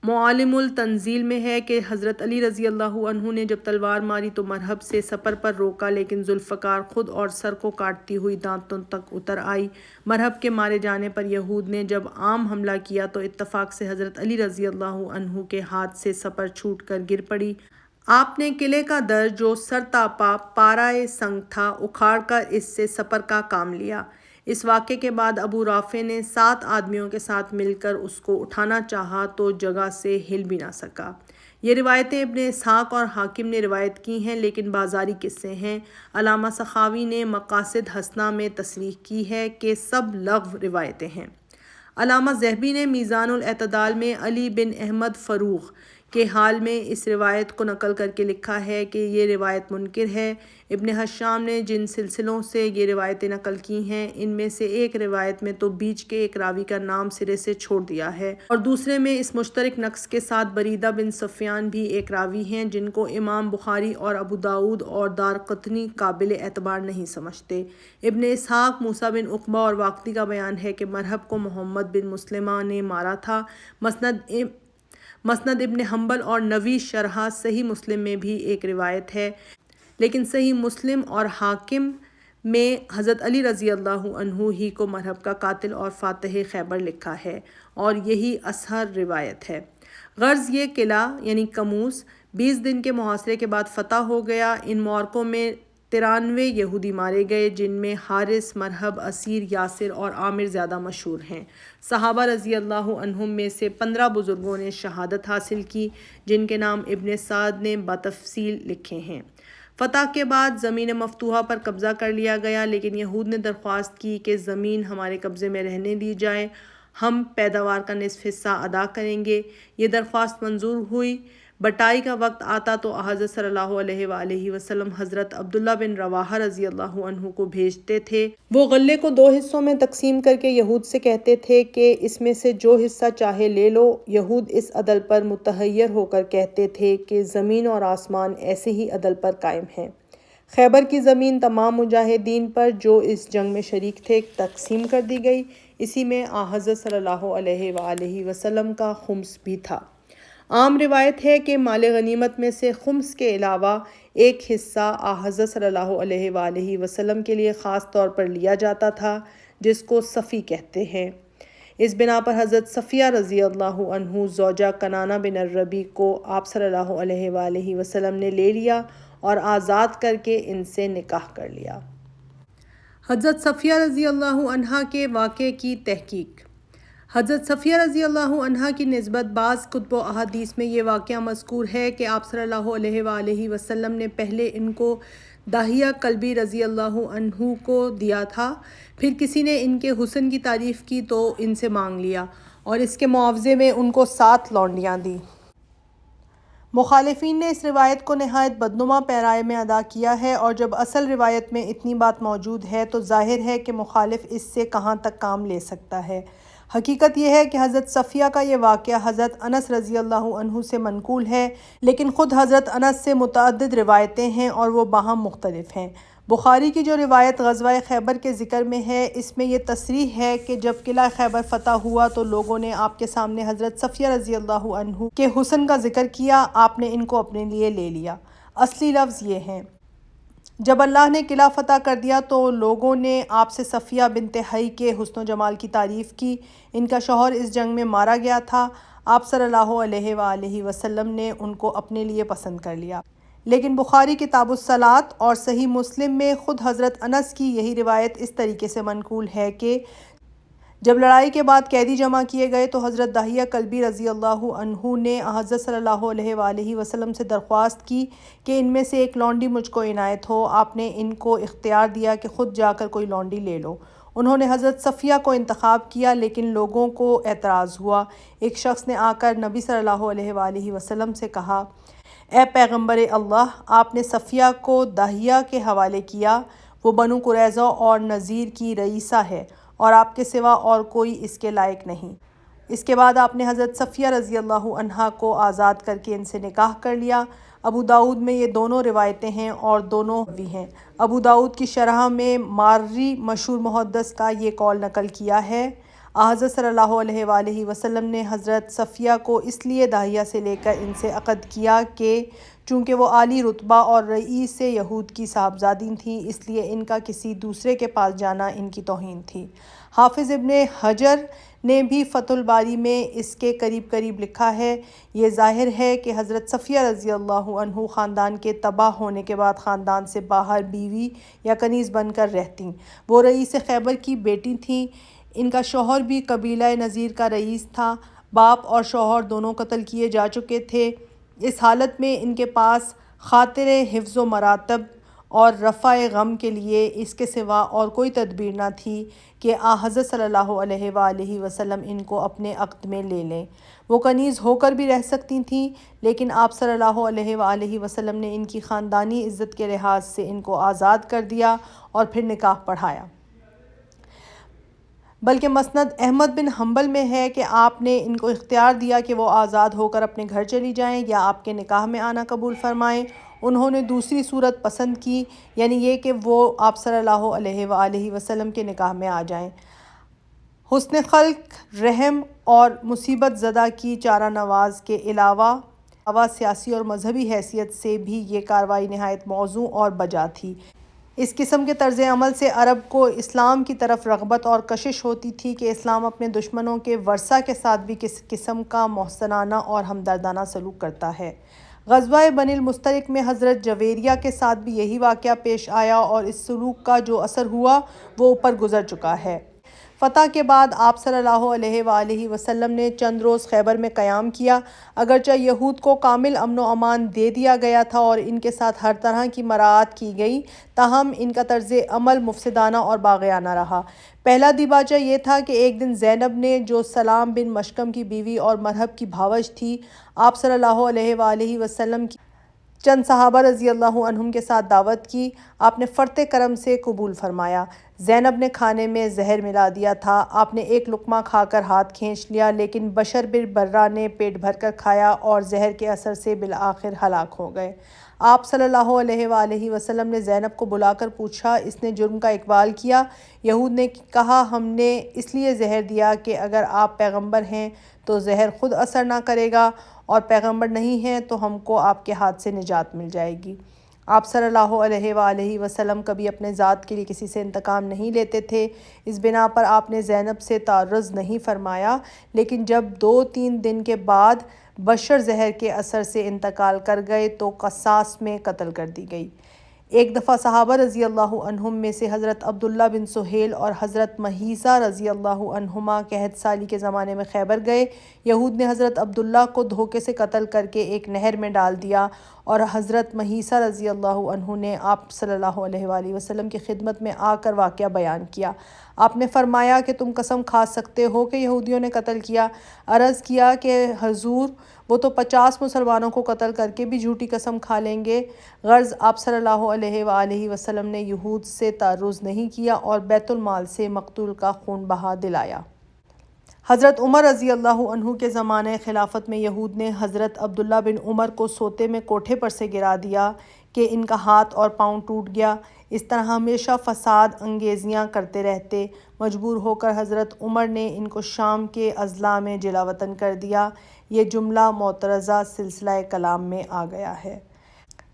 معالم التنزیل میں ہے کہ حضرت علی رضی اللہ عنہ نے جب تلوار ماری تو مرحب سے سپر پر روکا، لیکن ذوالفقار خود اور سر کو کاٹتی ہوئی دانتوں تک اتر آئی۔ مرحب کے مارے جانے پر یہود نے جب عام حملہ کیا تو اتفاق سے حضرت علی رضی اللہ عنہ کے ہاتھ سے سپر چھوٹ کر گر پڑی۔ آپ نے قلعے کا در جو سرتاپا پارائے سنگ تھا اکھاڑ کر اس سے سپر کا کام لیا۔ اس واقعے کے بعد ابو رافع نے 7 آدمیوں کے ساتھ مل کر اس کو اٹھانا چاہا تو جگہ سے ہل بھی نہ سکا۔ یہ روایتیں ابن اسحاق اور حاکم نے روایت کی ہیں، لیکن بازاری قصے ہیں۔ علامہ سخاوی نے مقاصد حسنہ میں تصریح کی ہے کہ سب لغو روایتیں ہیں۔ علامہ ذہبی نے میزان الاعتدال میں علی بن احمد فروغ کے حال میں اس روایت کو نقل کر کے لکھا ہے کہ یہ روایت منکر ہے۔ ابن حشام نے جن سلسلوں سے یہ روایتیں نقل کی ہیں، ان میں سے ایک روایت میں تو بیچ کے ایک راوی کا نام سرے سے چھوڑ دیا ہے، اور دوسرے میں اس مشترک نقص کے ساتھ بریدہ بن سفیان بھی ایک راوی ہیں جن کو امام بخاری اور ابو داؤد اور دارقطنی قابل اعتبار نہیں سمجھتے۔ ابن اسحاق موسیٰ بن عقبہ اور واقدی کا بیان ہے کہ مرحب کو محمد بن مسلمہ نے مارا تھا۔ مسند ابن حنبل اور نوی شرح صحیح مسلم میں بھی ایک روایت ہے، لیکن صحیح مسلم اور حاکم میں حضرت علی رضی اللہ عنہ ہی کو مرحب کا قاتل اور فاتح خیبر لکھا ہے، اور یہی اصح روایت ہے۔ غرض یہ قلعہ یعنی کموس 20 دن کے محاصرے کے بعد فتح ہو گیا۔ ان معرکوں میں 93 یہودی مارے گئے، جن میں حارث، مرحب، اسیر، یاسر اور عامر زیادہ مشہور ہیں۔ صحابہ رضی اللہ عنہم میں سے 15 بزرگوں نے شہادت حاصل کی، جن کے نام ابن سعد نے بتفصیل لکھے ہیں۔ فتح کے بعد زمین مفتوحہ پر قبضہ کر لیا گیا، لیکن یہود نے درخواست کی کہ زمین ہمارے قبضے میں رہنے دی جائے، ہم پیداوار کا نصف حصہ ادا کریں گے۔ یہ درخواست منظور ہوئی۔ بٹائی کا وقت آتا تو حضرت صلی اللہ علیہ وآلہ وسلم حضرت عبداللہ بن رواحہ رضی اللہ عنہ کو بھیجتے تھے۔ وہ غلے کو 2 حصوں میں تقسیم کر کے یہود سے کہتے تھے کہ اس میں سے جو حصہ چاہے لے لو۔ یہود اس عدل پر متحیر ہو کر کہتے تھے کہ زمین اور آسمان ایسے ہی عدل پر قائم ہیں۔ خیبر کی زمین تمام مجاہدین پر جو اس جنگ میں شریک تھے تقسیم کر دی گئی۔ اسی میں حضرت صلی اللہ علیہ وآلہ وسلم کا خمس بھی تھا۔ عام روایت ہے کہ مال غنیمت میں سے خمس کے علاوہ ایک حصہ حضرت صلی اللہ علیہ وآلہ وسلم کے لیے خاص طور پر لیا جاتا تھا، جس کو صفی کہتے ہیں۔ اس بنا پر حضرت صفیہ رضی اللہ عنہ زوجہ کنانہ بن الربیع کو آپ صلی اللہ علیہ وآلہ وسلم نے لے لیا اور آزاد کر کے ان سے نکاح کر لیا۔ حضرت صفیہ رضی اللہ عنہا کے واقعے کی تحقیق۔ حضرت صفیہ رضی اللہ عنہا کی نسبت بعض کتب و احادیث میں یہ واقعہ مذکور ہے کہ آپ صلی اللہ علیہ وآلہ وسلم نے پہلے ان کو داہیہ کلبی رضی اللہ عنہ کو دیا تھا، پھر کسی نے ان کے حسن کی تعریف کی تو ان سے مانگ لیا، اور اس کے معاوضے میں ان کو 7 لونڈیاں دیں۔ مخالفین نے اس روایت کو نہایت بدنما پیرائے میں ادا کیا ہے، اور جب اصل روایت میں اتنی بات موجود ہے تو ظاہر ہے کہ مخالف اس سے کہاں تک کام لے سکتا ہے۔ حقیقت یہ ہے کہ حضرت صفیہ کا یہ واقعہ حضرت انس رضی اللہ عنہ سے منقول ہے، لیکن خود حضرت انس سے متعدد روایتیں ہیں اور وہ باہم مختلف ہیں۔ بخاری کی جو روایت غزوہ خیبر کے ذکر میں ہے، اس میں یہ تصریح ہے کہ جب قلعہ خیبر فتح ہوا تو لوگوں نے آپ کے سامنے حضرت صفیہ رضی اللہ عنہ کے حسن کا ذکر کیا، آپ نے ان کو اپنے لیے لے لیا۔ اصلی لفظ یہ ہیں: جب اللہ نے قلعہ فتح کر دیا تو لوگوں نے آپ سے صفیہ بنت حی کے حسن و جمال کی تعریف کی۔ ان کا شوہر اس جنگ میں مارا گیا تھا۔ آپ صلی اللہ علیہ وآلہ وسلم نے ان کو اپنے لیے پسند کر لیا۔ لیکن بخاری کتاب الصلاۃ اور صحیح مسلم میں خود حضرت انس کی یہی روایت اس طریقے سے منقول ہے کہ جب لڑائی کے بعد قیدی جمع کیے گئے تو حضرت داہیہ کلبی رضی اللہ عنہ نے حضرت صلی اللہ علیہ وآلہ وسلم سے درخواست کی کہ ان میں سے ایک لونڈی مجھ کو عنایت ہو۔ آپ نے ان کو اختیار دیا کہ خود جا کر کوئی لونڈی لے لو۔ انہوں نے حضرت صفیہ کو انتخاب کیا، لیکن لوگوں کو اعتراض ہوا۔ ایک شخص نے آ کر نبی صلی اللہ علیہ وآلہ وسلم سے کہا: اے پیغمبر اللہ، آپ نے صفیہ کو داہیہ کے حوالے کیا، وہ بنو قریظہ اور نذیر کی رئیسہ ہے اور آپ کے سوا اور کوئی اس کے لائق نہیں۔ اس کے بعد آپ نے حضرت صفیہ رضی اللہ عنہا کو آزاد کر کے ان سے نکاح کر لیا۔ ابو داؤد میں یہ دونوں روایتیں ہیں اور دونوں بھی ہیں۔ ابو داؤد کی شرح میں مارری مشہور محدث کا یہ قول نقل کیا ہے، حضرت صلی اللہ علیہ وآلہ وسلم نے حضرت صفیہ کو اس لیے داہیہ سے لے کر ان سے عقد کیا کہ چونکہ وہ عالی رتبہ اور رئیس یہود کی صاحبزادی تھیں، اس لیے ان کا کسی دوسرے کے پاس جانا ان کی توہین تھی۔ حافظ ابن حجر نے بھی فتح الباری میں اس کے قریب لکھا ہے، یہ ظاہر ہے کہ حضرت صفیہ رضی اللہ عنہ خاندان کے تباہ ہونے کے بعد خاندان سے باہر بیوی یا کنیز بن کر رہتیں۔ وہ رئیس خیبر کی بیٹی تھیں۔ ان کا شوہر بھی قبیلہ نذیر کا رئیس تھا۔ باپ اور شوہر دونوں قتل کیے جا چکے تھے۔ اس حالت میں ان کے پاس خاطر حفظ و مراتب اور رفع غم کے لیے اس کے سوا اور کوئی تدبیر نہ تھی کہ حضرت صلی اللہ علیہ وآلہ وسلم ان کو اپنے عقد میں لے لیں۔ وہ کنیز ہو کر بھی رہ سکتی تھیں، لیکن آپ صلی اللہ علیہ وآلہ وسلم نے ان کی خاندانی عزت کے لحاظ سے ان کو آزاد کر دیا اور پھر نکاح پڑھایا۔ بلکہ مسند احمد بن حنبل میں ہے کہ آپ نے ان کو اختیار دیا کہ وہ آزاد ہو کر اپنے گھر چلی جائیں یا آپ کے نکاح میں آنا قبول فرمائیں۔ انہوں نے دوسری صورت پسند کی، یعنی یہ کہ وہ آپ صلی اللہ علیہ وآلہ وسلم کے نکاح میں آ جائیں۔ حسن خلق، رحم اور مصیبت زدہ کی چارہ نواز کے علاوہ سیاسی اور مذہبی حیثیت سے بھی یہ کارروائی نہایت موزوں اور بجا تھی۔ اس قسم کے طرز عمل سے عرب کو اسلام کی طرف رغبت اور کشش ہوتی تھی کہ اسلام اپنے دشمنوں کے ورثاء کے ساتھ بھی کس قسم کا محسنانہ اور ہمدردانہ سلوک کرتا ہے۔ غزوہ بنی المستلق میں حضرت جویریہ کے ساتھ بھی یہی واقعہ پیش آیا اور اس سلوک کا جو اثر ہوا وہ اوپر گزر چکا ہے۔ فتح کے بعد آپ صلی اللہ علیہ وآلہ وسلم نے چند روز خیبر میں قیام کیا۔ اگرچہ یہود کو کامل امن و امان دے دیا گیا تھا اور ان کے ساتھ ہر طرح کی مراعات کی گئی، تاہم ان کا طرز عمل مفسدانہ اور باغیانہ رہا۔ پہلا دیباچہ یہ تھا کہ ایک دن زینب نے، جو سلام بن مشکم کی بیوی اور مرہب کی بھاوج تھی، آپ صلی اللہ علیہ وآلہ وسلم کی چند صحابہ رضی اللہ عنہم کے ساتھ دعوت کی۔ آپ نے فرط کرم سے قبول فرمایا۔ زینب نے کھانے میں زہر ملا دیا تھا۔ آپ نے ایک لقمہ کھا کر ہاتھ کھینچ لیا، لیکن بشر بن برہ نے پیٹ بھر کر کھایا اور زہر کے اثر سے بالآخر ہلاک ہو گئے۔ آپ صلی اللہ علیہ وآلہ وسلم نے زینب کو بلا کر پوچھا، اس نے جرم کا اقبال کیا؟ یہود نے کہا، ہم نے اس لیے زہر دیا کہ اگر آپ پیغمبر ہیں تو زہر خود اثر نہ کرے گا، اور پیغمبر نہیں ہیں تو ہم کو آپ کے ہاتھ سے نجات مل جائے گی۔ آپ صلی اللہ علیہ وآلہ وسلم کبھی اپنے ذات کے لیے کسی سے انتقام نہیں لیتے تھے، اس بنا پر آپ نے زینب سے تعرض نہیں فرمایا، لیکن جب 2-3 دن کے بعد بشر زہر کے اثر سے انتقال کر گئے تو قصاص میں قتل کر دی گئی۔ ایک دفعہ صحابہ رضی اللہ عنہم میں سے حضرت عبداللہ بن سہیل اور حضرت مہیثہ رضی اللہ عنہما قحط سالی کے زمانے میں خیبر گئے۔ یہود نے حضرت عبداللہ کو دھوکے سے قتل کر کے ایک نہر میں ڈال دیا، اور حضرت مہیثہ رضی اللہ عنہ نے آپ صلی اللہ علیہ وآلہ وسلم کی خدمت میں آ کر واقعہ بیان کیا۔ آپ نے فرمایا کہ تم قسم کھا سکتے ہو کہ یہودیوں نے قتل کیا؟ عرض کیا کہ حضور، وہ تو 50 مسلمانوں کو قتل کر کے بھی جھوٹی قسم کھا لیں گے۔ غرض آپ صلی اللہ علیہ وآلہ وسلم نے یہود سے تعرض نہیں کیا اور بیت المال سے مقتول کا خون بہا دلایا۔ حضرت عمر رضی اللہ عنہ کے زمانہ خلافت میں یہود نے حضرت عبداللہ بن عمر کو سوتے میں کوٹھے پر سے گرا دیا کہ ان کا ہاتھ اور پاؤں ٹوٹ گیا۔ اس طرح ہمیشہ فساد انگیزیاں کرتے رہتے۔ مجبور ہو کر حضرت عمر نے ان کو شام کے اضلاع میں جلا وطن کر دیا۔ یہ جملہ معترضہ سلسلہ کلام میں آ گیا ہے۔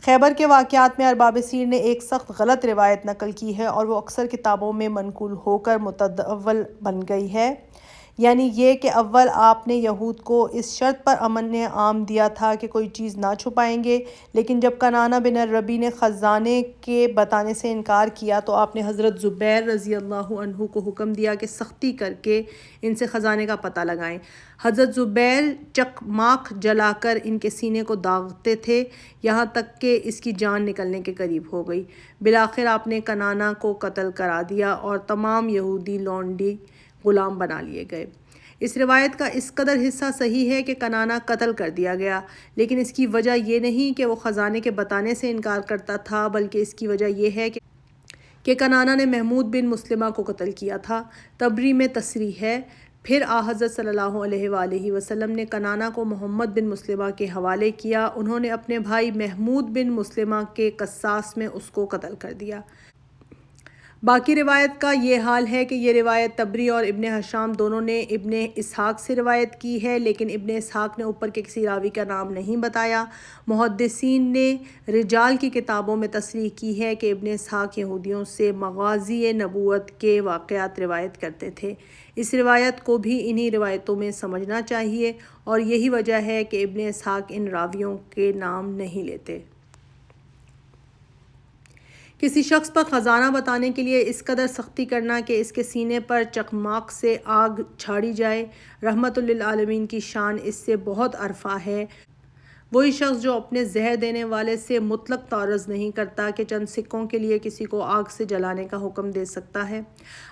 خیبر کے واقعات میں ارباب سیر نے ایک سخت غلط روایت نقل کی ہے اور وہ اکثر کتابوں میں منقول ہو کر متداول بن گئی ہے، یعنی یہ کہ اول آپ نے یہود کو اس شرط پر امن عام دیا تھا کہ کوئی چیز نہ چھپائیں گے، لیکن جب کنانہ بن الربیع نے خزانے کے بتانے سے انکار کیا تو آپ نے حضرت زبیر رضی اللہ عنہ کو حکم دیا کہ سختی کر کے ان سے خزانے کا پتہ لگائیں۔ حضرت زبیر چکماق جلا کر ان کے سینے کو داغتے تھے، یہاں تک کہ اس کی جان نکلنے کے قریب ہو گئی۔ بالآخر آپ نے کنانہ کو قتل کرا دیا اور تمام یہودی لونڈی غلام بنا لیے گئے۔ اس روایت کا اس قدر حصہ صحیح ہے کہ کنانہ قتل کر دیا گیا، لیکن اس کی وجہ یہ نہیں کہ وہ خزانے کے بتانے سے انکار کرتا تھا، بلکہ اس کی وجہ یہ ہے کہ کنانہ نے محمود بن مسلمہ کو قتل کیا تھا۔ طبری میں تصریح ہے، پھر حضرت صلی اللہ علیہ وآلہ وسلم نے کنانہ کو محمد بن مسلمہ کے حوالے کیا، انہوں نے اپنے بھائی محمود بن مسلمہ کے قصاص میں اس کو قتل کر دیا۔ باقی روایت کا یہ حال ہے کہ یہ روایت طبری اور ابن ہشام دونوں نے ابن اسحاق سے روایت کی ہے، لیکن ابن اسحاق نے اوپر کے کسی راوی کا نام نہیں بتایا۔ محدثین نے رجال کی کتابوں میں تصریح کی ہے کہ ابن اسحاق یہودیوں سے مغازی نبوت کے واقعات روایت کرتے تھے۔ اس روایت کو بھی انہی روایتوں میں سمجھنا چاہیے، اور یہی وجہ ہے کہ ابن اسحاق ان راویوں کے نام نہیں لیتے۔ کسی شخص پر خزانہ بتانے کے لیے اس قدر سختی کرنا کہ اس کے سینے پر چکماق سے آگ جھاڑی جائے، رحمت للعالمین کی شان اس سے بہت ارفع ہے۔ وہی شخص جو اپنے زہر دینے والے سے مطلق تعارض نہیں کرتا کہ چند سکوں کے لیے کسی کو آگ سے جلانے کا حکم دے سکتا ہے۔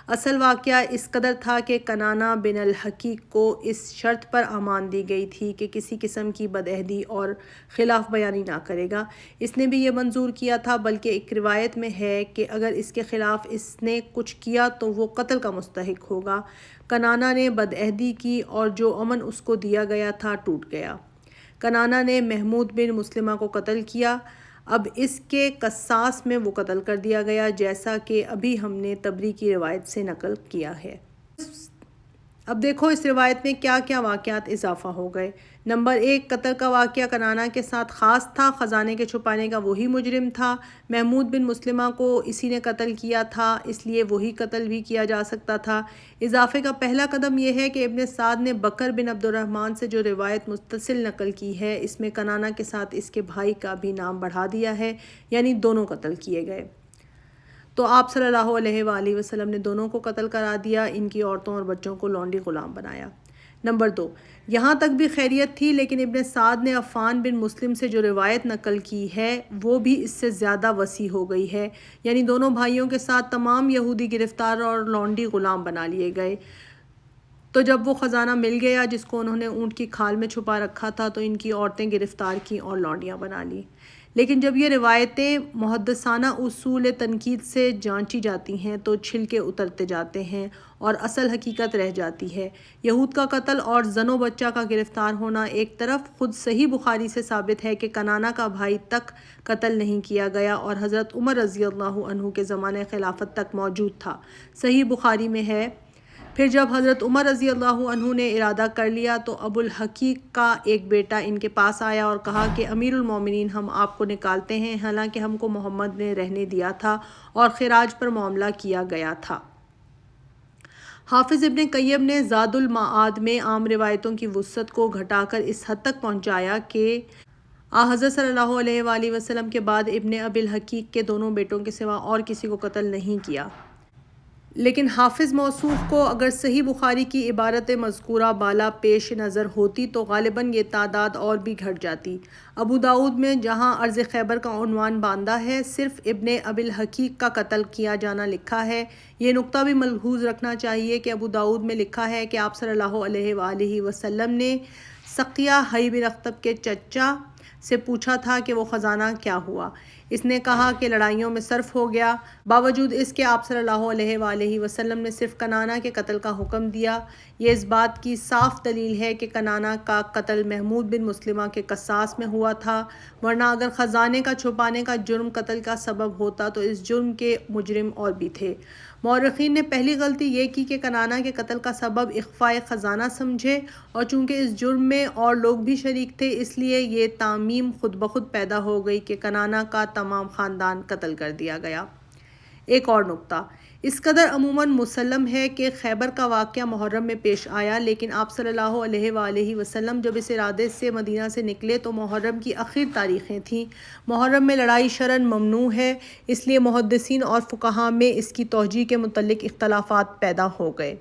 اصل واقعہ اس قدر تھا کہ کنانہ بن الحقیق کو اس شرط پر امان دی گئی تھی کہ کسی قسم کی بدعہدی اور خلاف بیانی نہ کرے گا۔ اس نے بھی یہ منظور کیا تھا، بلکہ ایک روایت میں ہے کہ اگر اس کے خلاف اس نے کچھ کیا تو وہ قتل کا مستحق ہوگا۔ کنانہ نے بدعہدی کی اور جو امن اس کو دیا گیا تھا ٹوٹ گیا۔ کنانہ نے محمود بن مسلمہ کو قتل کیا، اب اس کے قصاص میں وہ قتل کر دیا گیا، جیسا کہ ابھی ہم نے طبری کی روایت سے نقل کیا ہے۔ اب دیکھو اس روایت میں کیا کیا واقعات اضافہ ہو گئے۔ نمبر 1، قتل کا واقعہ کنانہ کے ساتھ خاص تھا، خزانے کے چھپانے کا وہی مجرم تھا۔ محمود بن مسلمہ کو اسی نے قتل کیا تھا، اس لیے وہی قتل بھی کیا جا سکتا تھا۔ اضافے کا پہلا قدم یہ ہے کہ ابن سعد نے بکر بن عبد الرحمن سے جو روایت متصل نقل کی ہے، اس میں کنانہ کے ساتھ اس کے بھائی کا بھی نام بڑھا دیا ہے، یعنی دونوں قتل کیے گئے۔ تو آپ صلی اللہ علیہ وآلہ وسلم نے دونوں کو قتل کرا دیا، ان کی عورتوں اور بچوں کو لونڈی غلام بنایا۔ نمبر 2، یہاں تک بھی خیریت تھی، لیکن ابن سعد نے عفان بن مسلم سے جو روایت نقل کی ہے وہ بھی اس سے زیادہ وسیع ہو گئی ہے، یعنی دونوں بھائیوں کے ساتھ تمام یہودی گرفتار اور لونڈی غلام بنا لیے گئے۔ تو جب وہ خزانہ مل گیا جس کو انہوں نے اونٹ کی کھال میں چھپا رکھا تھا، تو ان کی عورتیں گرفتار کیں اور لونڈیاں بنا لیں۔ لیکن جب یہ روایتیں محدثانہ اصول تنقید سے جانچی جاتی ہیں تو چھلکے اترتے جاتے ہیں اور اصل حقیقت رہ جاتی ہے۔ یہود کا قتل اور زن و بچہ کا گرفتار ہونا ایک طرف، خود صحیح بخاری سے ثابت ہے کہ کنانہ کا بھائی تک قتل نہیں کیا گیا اور حضرت عمر رضی اللہ عنہ کے زمانہ خلافت تک موجود تھا۔ صحیح بخاری میں ہے، پھر جب حضرت عمر رضی اللہ عنہ نے ارادہ کر لیا تو ابو الحقیق کا ایک بیٹا ان کے پاس آیا اور کہا کہ امیر المومنین، ہم آپ کو نکالتے ہیں، حالانکہ ہم کو محمد نے رہنے دیا تھا اور خراج پر معاملہ کیا گیا تھا۔ حافظ ابن قیم نے زاد المعاد میں عام روایتوں کی وسعت کو گھٹا کر اس حد تک پہنچایا کہ حضرت صلی اللہ علیہ وآلہ وسلم کے بعد ابن ابی الحقیق کے دونوں بیٹوں کے سوا اور کسی کو قتل نہیں کیا۔ لیکن حافظ موصوف کو اگر صحیح بخاری کی عبارت مذکورہ بالا پیش نظر ہوتی تو غالباً یہ تعداد اور بھی گھٹ جاتی۔ ابو داؤد میں جہاں عرض خیبر کا عنوان باندھا ہے، صرف ابن ابی الحقیق کا قتل کیا جانا لکھا ہے۔ یہ نقطہ بھی ملحوظ رکھنا چاہیے کہ ابو داؤد میں لکھا ہے کہ آپ صلی اللہ علیہ وآلہ وسلم نے سقیہ حی بن اخطب کے چچا سے پوچھا تھا کہ وہ خزانہ کیا ہوا۔ اس نے کہا کہ لڑائیوں میں صرف ہو گیا۔ باوجود اس کے آپ صلی اللہ علیہ وآلہ وسلم نے صرف کنانہ کے قتل کا حکم دیا۔ یہ اس بات کی صاف دلیل ہے کہ کنانہ کا قتل محمود بن مسلمہ کے قصاص میں ہوا تھا، ورنہ اگر خزانے کا چھپانے کا جرم قتل کا سبب ہوتا تو اس جرم کے مجرم اور بھی تھے۔ مورخین نے پہلی غلطی یہ کی کہ کنانہ کے قتل کا سبب اخفاء خزانہ سمجھے، اور چونکہ اس جرم میں اور لوگ بھی شریک تھے، اس لیے یہ تعمیم خود بخود پیدا ہو گئی کہ کنانہ کا تمام خاندان قتل کر دیا گیا۔ ایک اور نقطہ اس قدر عموماً مسلم ہے کہ خیبر کا واقعہ محرم میں پیش آیا، لیکن آپ صلی اللہ علیہ وآلہ وسلم جب اس ارادے سے مدینہ سے نکلے تو محرم کی اخیر تاریخیں تھیں۔ محرم میں لڑائی شرعاً ممنوع ہے، اس لیے محدثین اور فقہاء میں اس کی توجیہ کے متعلق اختلافات پیدا ہو گئے۔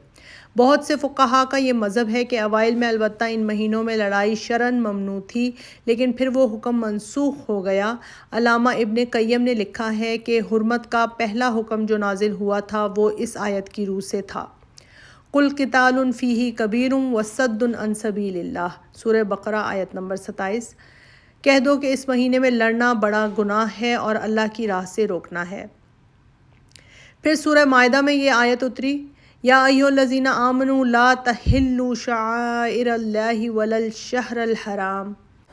بہت سے فقہاء کا یہ مذہب ہے کہ اوائل میں البتہ ان مہینوں میں لڑائی شرعاً ممنوع تھی، لیکن پھر وہ حکم منسوخ ہو گیا۔ علامہ ابن قیم نے لکھا ہے کہ حرمت کا پہلا حکم جو نازل ہوا تھا وہ اس آیت کی روح سے تھا، قُلْ قِتَالٌ فِيهِ كَبِيرٌ وَصَدٌّ عَنْ سَبِيلِ اللَّهِ، سورہ بقرہ آیت نمبر 27۔ کہہ دو کہ اس مہینے میں لڑنا بڑا گناہ ہے اور اللہ کی راہ سے روکنا ہے۔ پھر سورہ مائدہ میں یہ آیت اتری، یا ایھا الذین آمنوا لا تحلوا شعائر اللہ ولا الشہر الحرام،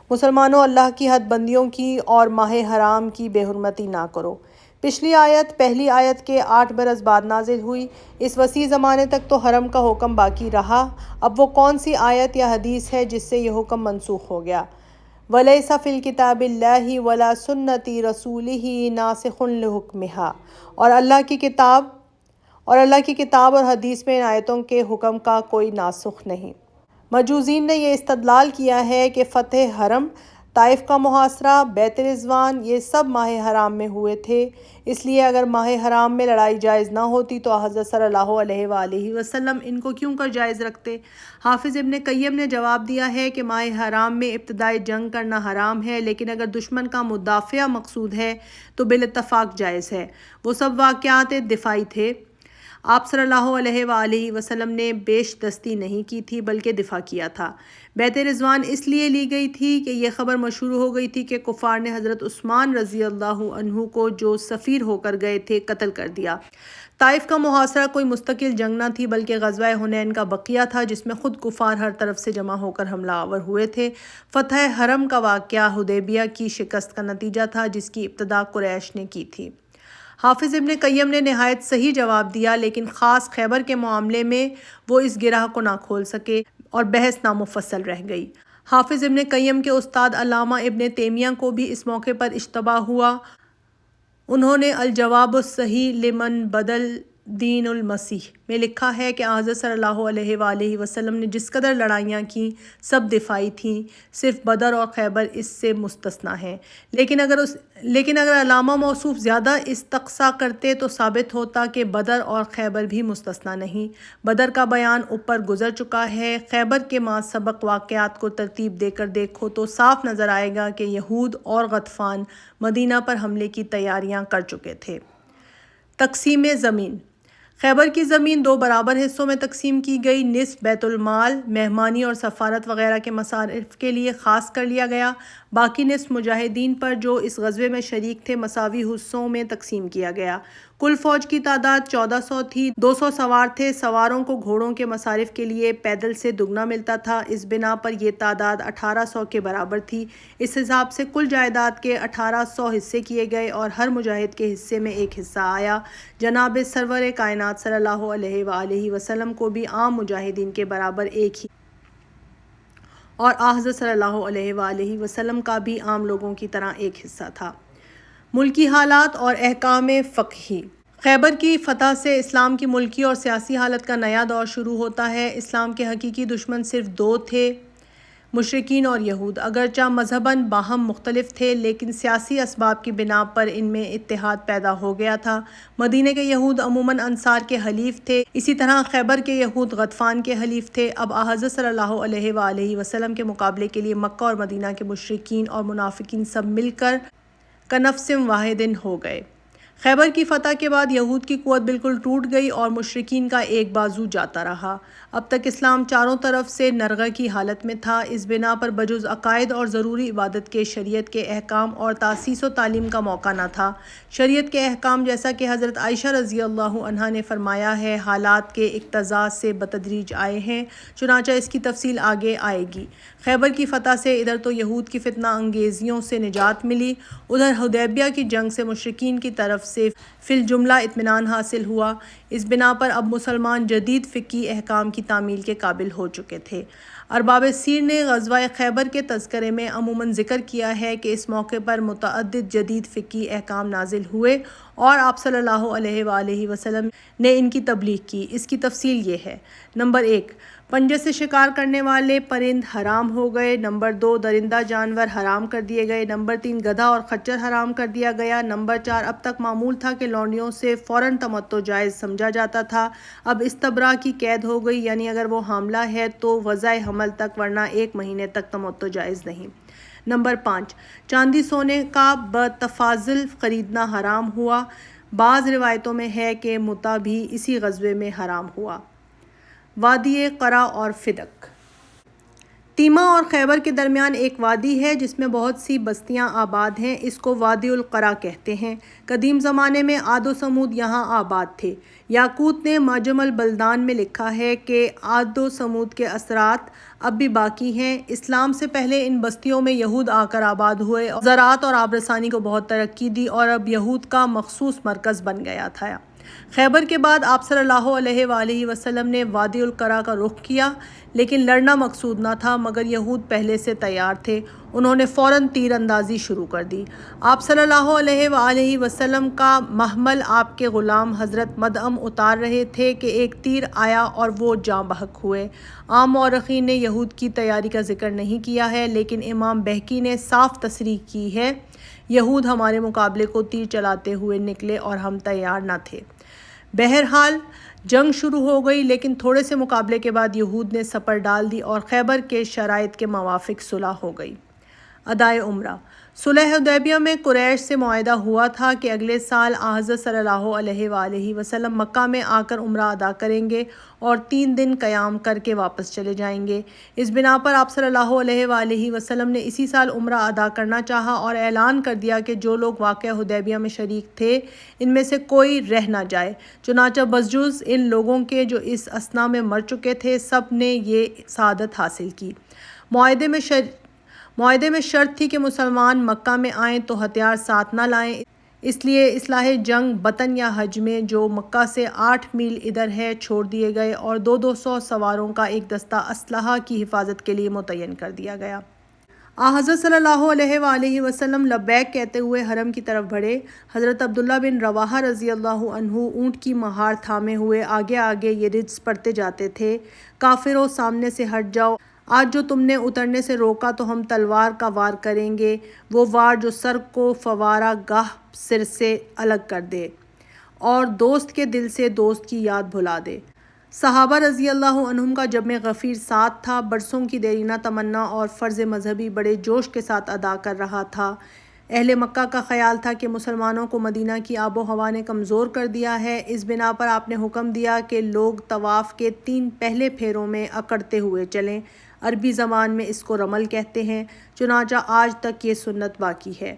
مسلمانوں اللہ کی حد بندیوں کی اور ماہ حرام کی بے حرمتی نہ کرو۔ پچھلی آیت پہلی آیت کے 8 برس بعد نازل ہوئی۔ اس وسیع زمانے تک تو حرم کا حکم باقی رہا، اب وہ کون سی آیت یا حدیث ہے جس سے یہ حکم منسوخ ہو گیا؟ وَلَيْسَ فِي الْكِتَابِ اللَّهِ وَلَا سُنَّةِ رَسُولِهِ نَاسِخٌ لِحُكْمِهَا، اور اللہ کی کتاب اور حدیث میں ان آیتوں کے حکم کا کوئی ناسخ نہیں۔ مجوزین نے یہ استدلال کیا ہے کہ فتح حرم، طائف کا محاصرہ، بیت رضوان، یہ سب ماہ حرام میں ہوئے تھے، اس لیے اگر ماہ حرام میں لڑائی جائز نہ ہوتی تو حضرت صلی اللہ علیہ وآلہ وسلم ان کو کیوں کر جائز رکھتے؟ حافظ ابن قیم نے جواب دیا ہے کہ ماہ حرام میں ابتدائی جنگ کرنا حرام ہے، لیکن اگر دشمن کا مدافعہ مقصود ہے تو بالاتفاق جائز ہے۔ وہ سب واقعات دفاعی تھے، آپ صلی اللہ علیہ وآلہ وسلم نے بیش دستی نہیں کی تھی بلکہ دفاع کیا تھا۔ بیت رضوان اس لیے لی گئی تھی کہ یہ خبر مشہور ہو گئی تھی کہ کفار نے حضرت عثمان رضی اللہ عنہ کو جو سفیر ہو کر گئے تھے قتل کر دیا۔ طائف کا محاصرہ کوئی مستقل جنگ نہ تھی بلکہ غزوہ حنین کا بقیہ تھا جس میں خود کفار ہر طرف سے جمع ہو کر حملہ آور ہوئے تھے۔ فتح حرم کا واقعہ حدیبیہ کی شکست کا نتیجہ تھا جس کی ابتدا قریش نے کی تھی۔ حافظ ابن قیم نے نہایت صحیح جواب دیا، لیکن خاص خیبر کے معاملے میں وہ اس گرہ کو نہ کھول سکے اور بحث نامفصل رہ گئی۔ حافظ ابن قیم کے استاد علامہ ابن تیمیہ کو بھی اس موقع پر اشتباہ ہوا۔ انہوں نے الجواب الصحیح لمن بدل دین المسیح میں لکھا ہے کہ حضرت صلی اللہ علیہ وآلہ وسلم نے جس قدر لڑائیاں کیں سب دفاعی تھیں، صرف بدر اور خیبر اس سے مستثنیٰ ہیں۔ لیکن اگر علامہ موصوف زیادہ استقصا کرتے تو ثابت ہوتا کہ بدر اور خیبر بھی مستثنیٰ نہیں۔ بدر کا بیان اوپر گزر چکا ہے، خیبر کے ما سبق واقعات کو ترتیب دے کر دیکھو تو صاف نظر آئے گا کہ یہود اور غطفان مدینہ پر حملے کی تیاریاں کر چکے تھے۔ تقسیم زمین، خیبر کی زمین 2 برابر حصوں میں تقسیم کی گئی، نصف بیت المال، مہمانی اور سفارت وغیرہ کے مصارف کے لیے خاص کر لیا گیا، باقی نصف مجاہدین پر جو اس غزوے میں شریک تھے مساوی حصوں میں تقسیم کیا گیا۔ کل فوج کی تعداد 1400 تھی، 200 سوار تھے، سواروں کو گھوڑوں کے مصارف کے لیے پیدل سے دگنا ملتا تھا، اس بنا پر یہ تعداد 1800 کے برابر تھی۔ اس حساب سے کل جائیداد کے 1800 حصے کیے گئے اور ہر مجاہد کے حصے میں ایک حصہ آیا۔ جناب سرور کائنات صلی اللہ علیہ وآلہ وسلم کو بھی عام مجاہدین کے برابر ایک ہی اور حضرت صلی اللہ علیہ وآلہ وسلم کا بھی عام لوگوں کی طرح ایک حصہ تھا۔ ملکی حالات اور احکام فقہی، خیبر کی فتح سے اسلام کی ملکی اور سیاسی حالت کا نیا دور شروع ہوتا ہے۔ اسلام کے حقیقی دشمن صرف 2 تھے، مشرکین اور یہود۔ اگرچہ مذہباً باہم مختلف تھے لیکن سیاسی اسباب کی بنا پر ان میں اتحاد پیدا ہو گیا تھا۔ مدینہ کے یہود عموماً انصار کے حلیف تھے، اسی طرح خیبر کے یہود غطفان کے حلیف تھے۔ اب حضرت صلی اللہ علیہ وآلہ وسلم کے مقابلے کے لیے مکہ اور مدینہ کے مشرکین اور منافقین سب مل کر کنفس واحد ہو گئے۔ خیبر کی فتح کے بعد یہود کی قوت بالکل ٹوٹ گئی اور مشرکین کا ایک بازو جاتا رہا۔ اب تک اسلام چاروں طرف سے نرغہ کی حالت میں تھا، اس بنا پر بجز عقائد اور ضروری عبادت کے شریعت کے احکام اور تاسیس و تعلیم کا موقع نہ تھا۔ شریعت کے احکام جیسا کہ حضرت عائشہ رضی اللہ عنہا نے فرمایا ہے حالات کے اقتضاء سے بتدریج آئے ہیں، چنانچہ اس کی تفصیل آگے آئے گی۔ خیبر کی فتح سے ادھر تو یہود کی فتنہ انگیزیوں سے نجات ملی، ادھر حدیبیہ کی جنگ سے مشرکین کی طرف سے فی الجملہ اطمینان حاصل ہوا۔ اس بنا پر اب مسلمان جدید فقہی احکام کی تعمیل کے قابل ہو چکے تھے۔ ارباب سیر نے غزوہ خیبر کے تذکرے میں عموماً ذکر کیا ہے کہ اس موقع پر متعدد جدید فقہی احکام نازل ہوئے اور آپ صلی اللہ علیہ وآلہ وسلم نے ان کی تبلیغ کی۔ اس کی تفصیل یہ ہے: نمبر 1، پنجے سے شکار کرنے والے پرند حرام ہو گئے۔ نمبر 2، درندہ جانور حرام کر دیے گئے۔ نمبر 3، گدھا اور خچر حرام کر دیا گیا۔ نمبر 4، اب تک معمول تھا کہ لونڈیوں سے فوراً تمتع جائز سمجھا جاتا تھا، اب استبراء کی قید ہو گئی، یعنی اگر وہ حاملہ ہے تو وضع حمل تک، ورنہ 1 مہینے تک تمتع جائز نہیں۔ نمبر 5، چاندی سونے کا بتفاضل خریدنا حرام ہوا۔ بعض روایتوں میں ہے کہ متع بھی اسی غزوے میں حرام ہوا۔ وادی قرا اور فدق، تیمہ اور خیبر کے درمیان ایک وادی ہے جس میں بہت سی بستیاں آباد ہیں، اس کو وادی القرا کہتے ہیں۔ قدیم زمانے میں عاد و سمود یہاں آباد تھے۔ یاقوت نے معجم البلدان میں لکھا ہے کہ عاد و سمود کے اثرات اب بھی باقی ہیں۔ اسلام سے پہلے ان بستیوں میں یہود آ کر آباد ہوئے، زراعت اور آبرسانی کو بہت ترقی دی اور اب یہود کا مخصوص مرکز بن گیا تھا۔ خیبر کے بعد آپ صلی اللہ علیہ وآلہ وسلم نے وادی القرا کا رخ کیا، لیکن لڑنا مقصود نہ تھا، مگر یہود پہلے سے تیار تھے۔ انہوں نے فوراً تیر اندازی شروع کر دی۔ آپ صلی اللہ علیہ وآلہ وسلم کا محمل آپ کے غلام حضرت مدعم اتار رہے تھے کہ ایک تیر آیا اور وہ جاں بحق ہوئے۔ عام مورخین نے یہود کی تیاری کا ذکر نہیں کیا ہے، لیکن امام بہقی نے صاف تصریح کی ہے، یہود ہمارے مقابلے کو تیر چلاتے ہوئے نکلے اور ہم تیار نہ تھے۔ بہرحال جنگ شروع ہو گئی، لیکن تھوڑے سے مقابلے کے بعد یہود نے سپر ڈال دی اور خیبر کے شرائط کے موافق صلح ہو گئی۔ ادائے عمرہ۔ صلح حدیبیہ میں قریش سے معاہدہ ہوا تھا کہ اگلے سال حضرت صلی اللہ علیہ وآلہ وسلم مکہ میں آ کر عمرہ ادا کریں گے اور 3 دن قیام کر کے واپس چلے جائیں گے۔ اس بنا پر آپ صلی اللہ علیہ وآلہ وسلم نے اسی سال عمرہ ادا کرنا چاہا اور اعلان کر دیا کہ جو لوگ واقعہ حدیبیہ میں شریک تھے ان میں سے کوئی رہ نہ جائے۔ چنانچہ بجز ان لوگوں کے جو اس اثنا میں مر چکے تھے، سب نے یہ سعادت حاصل کی۔ معاہدے میں شرط تھی کہ مسلمان مکہ میں آئیں تو ہتھیار ساتھ نہ لائیں، اس لیے اصلاح جنگ بطن یا حج میں جو مکہ سے 8 میل ادھر ہے چھوڑ دیے گئے اور 200 سواروں کا ایک دستہ اسلحہ کی حفاظت کے لیے متعین کر دیا گیا۔ حضرت صلی اللہ علیہ وآلہ وسلم لبیک کہتے ہوئے حرم کی طرف بڑھے۔ حضرت عبداللہ بن رواحہ رضی اللہ عنہ اونٹ کی مہار تھامے ہوئے آگے آگے یہ رجز پڑھتے جاتے تھے: کافرو سامنے سے ہٹ جاؤ، آج جو تم نے اترنے سے روکا تو ہم تلوار کا وار کریں گے، وہ وار جو سر کو فوارہ گاہ سر سے الگ کر دے اور دوست کے دل سے دوست کی یاد بھلا دے۔ صحابہ رضی اللہ عنہم کا جب میں غفیر ساتھ تھا، برسوں کی دیرینہ تمنا اور فرض مذہبی بڑے جوش کے ساتھ ادا کر رہا تھا۔ اہل مکہ کا خیال تھا کہ مسلمانوں کو مدینہ کی آب و ہوا نے کمزور کر دیا ہے، اس بنا پر آپ نے حکم دیا کہ لوگ طواف کے 3 پہلے پھیروں میں اکڑتے ہوئے چلیں۔ عربی زبان میں اس کو رمل کہتے ہیں، چنانچہ آج تک یہ سنت باقی ہے۔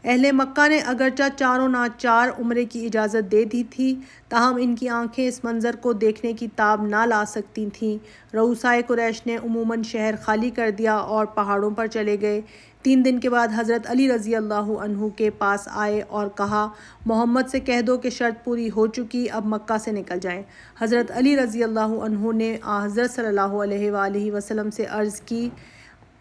اہل مکہ نے اگرچہ چاروں ناچار عمرے کی اجازت دے دی تھی، تاہم ان کی آنکھیں اس منظر کو دیکھنے کی تاب نہ لا سکتی تھیں۔ رؤسائے قریش نے عموماً شہر خالی کر دیا اور پہاڑوں پر چلے گئے۔ 3 دن کے بعد حضرت علی رضی اللہ عنہ کے پاس آئے اور کہا، محمد سے کہہ دو کہ شرط پوری ہو چکی، اب مکہ سے نکل جائیں۔ حضرت علی رضی اللہ عنہ نے حضرت صلی اللہ علیہ وآلہ وسلم سے عرض کی،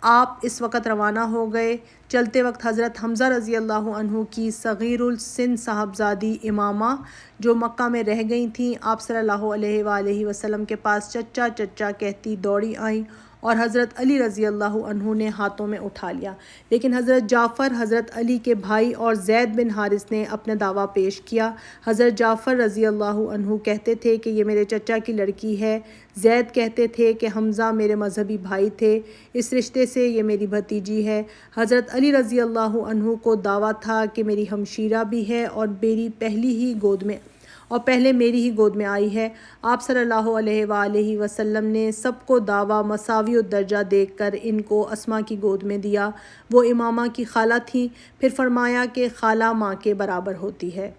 آپ اس وقت روانہ ہو گئے۔ چلتے وقت حضرت حمزہ رضی اللہ عنہ کی صغیر السن صاحبزادی امامہ جو مکہ میں رہ گئی تھیں، آپ صلی اللہ علیہ وآلہ وسلم کے پاس چچا چچا کہتی دوڑی آئیں اور حضرت علی رضی اللہ عنہ نے ہاتھوں میں اٹھا لیا، لیکن حضرت جعفر حضرت علی کے بھائی اور زید بن حارث نے اپنا دعویٰ پیش کیا۔ حضرت جعفر رضی اللہ عنہ کہتے تھے کہ یہ میرے چچا کی لڑکی ہے، زید کہتے تھے کہ حمزہ میرے مذہبی بھائی تھے، اس رشتے سے یہ میری بھتیجی ہے۔ حضرت علی رضی اللہ عنہ کو دعویٰ تھا کہ میری ہمشیرہ بھی ہے اور پہلے میری ہی گود میں آئی ہے۔ آپ صلی اللہ علیہ وآلہ وسلم نے سب کو دعویٰ مساوی الدرجہ دیکھ کر ان کو اسما کی گود میں دیا، وہ امامہ کی خالہ تھیں، پھر فرمایا کہ خالہ ماں کے برابر ہوتی ہے۔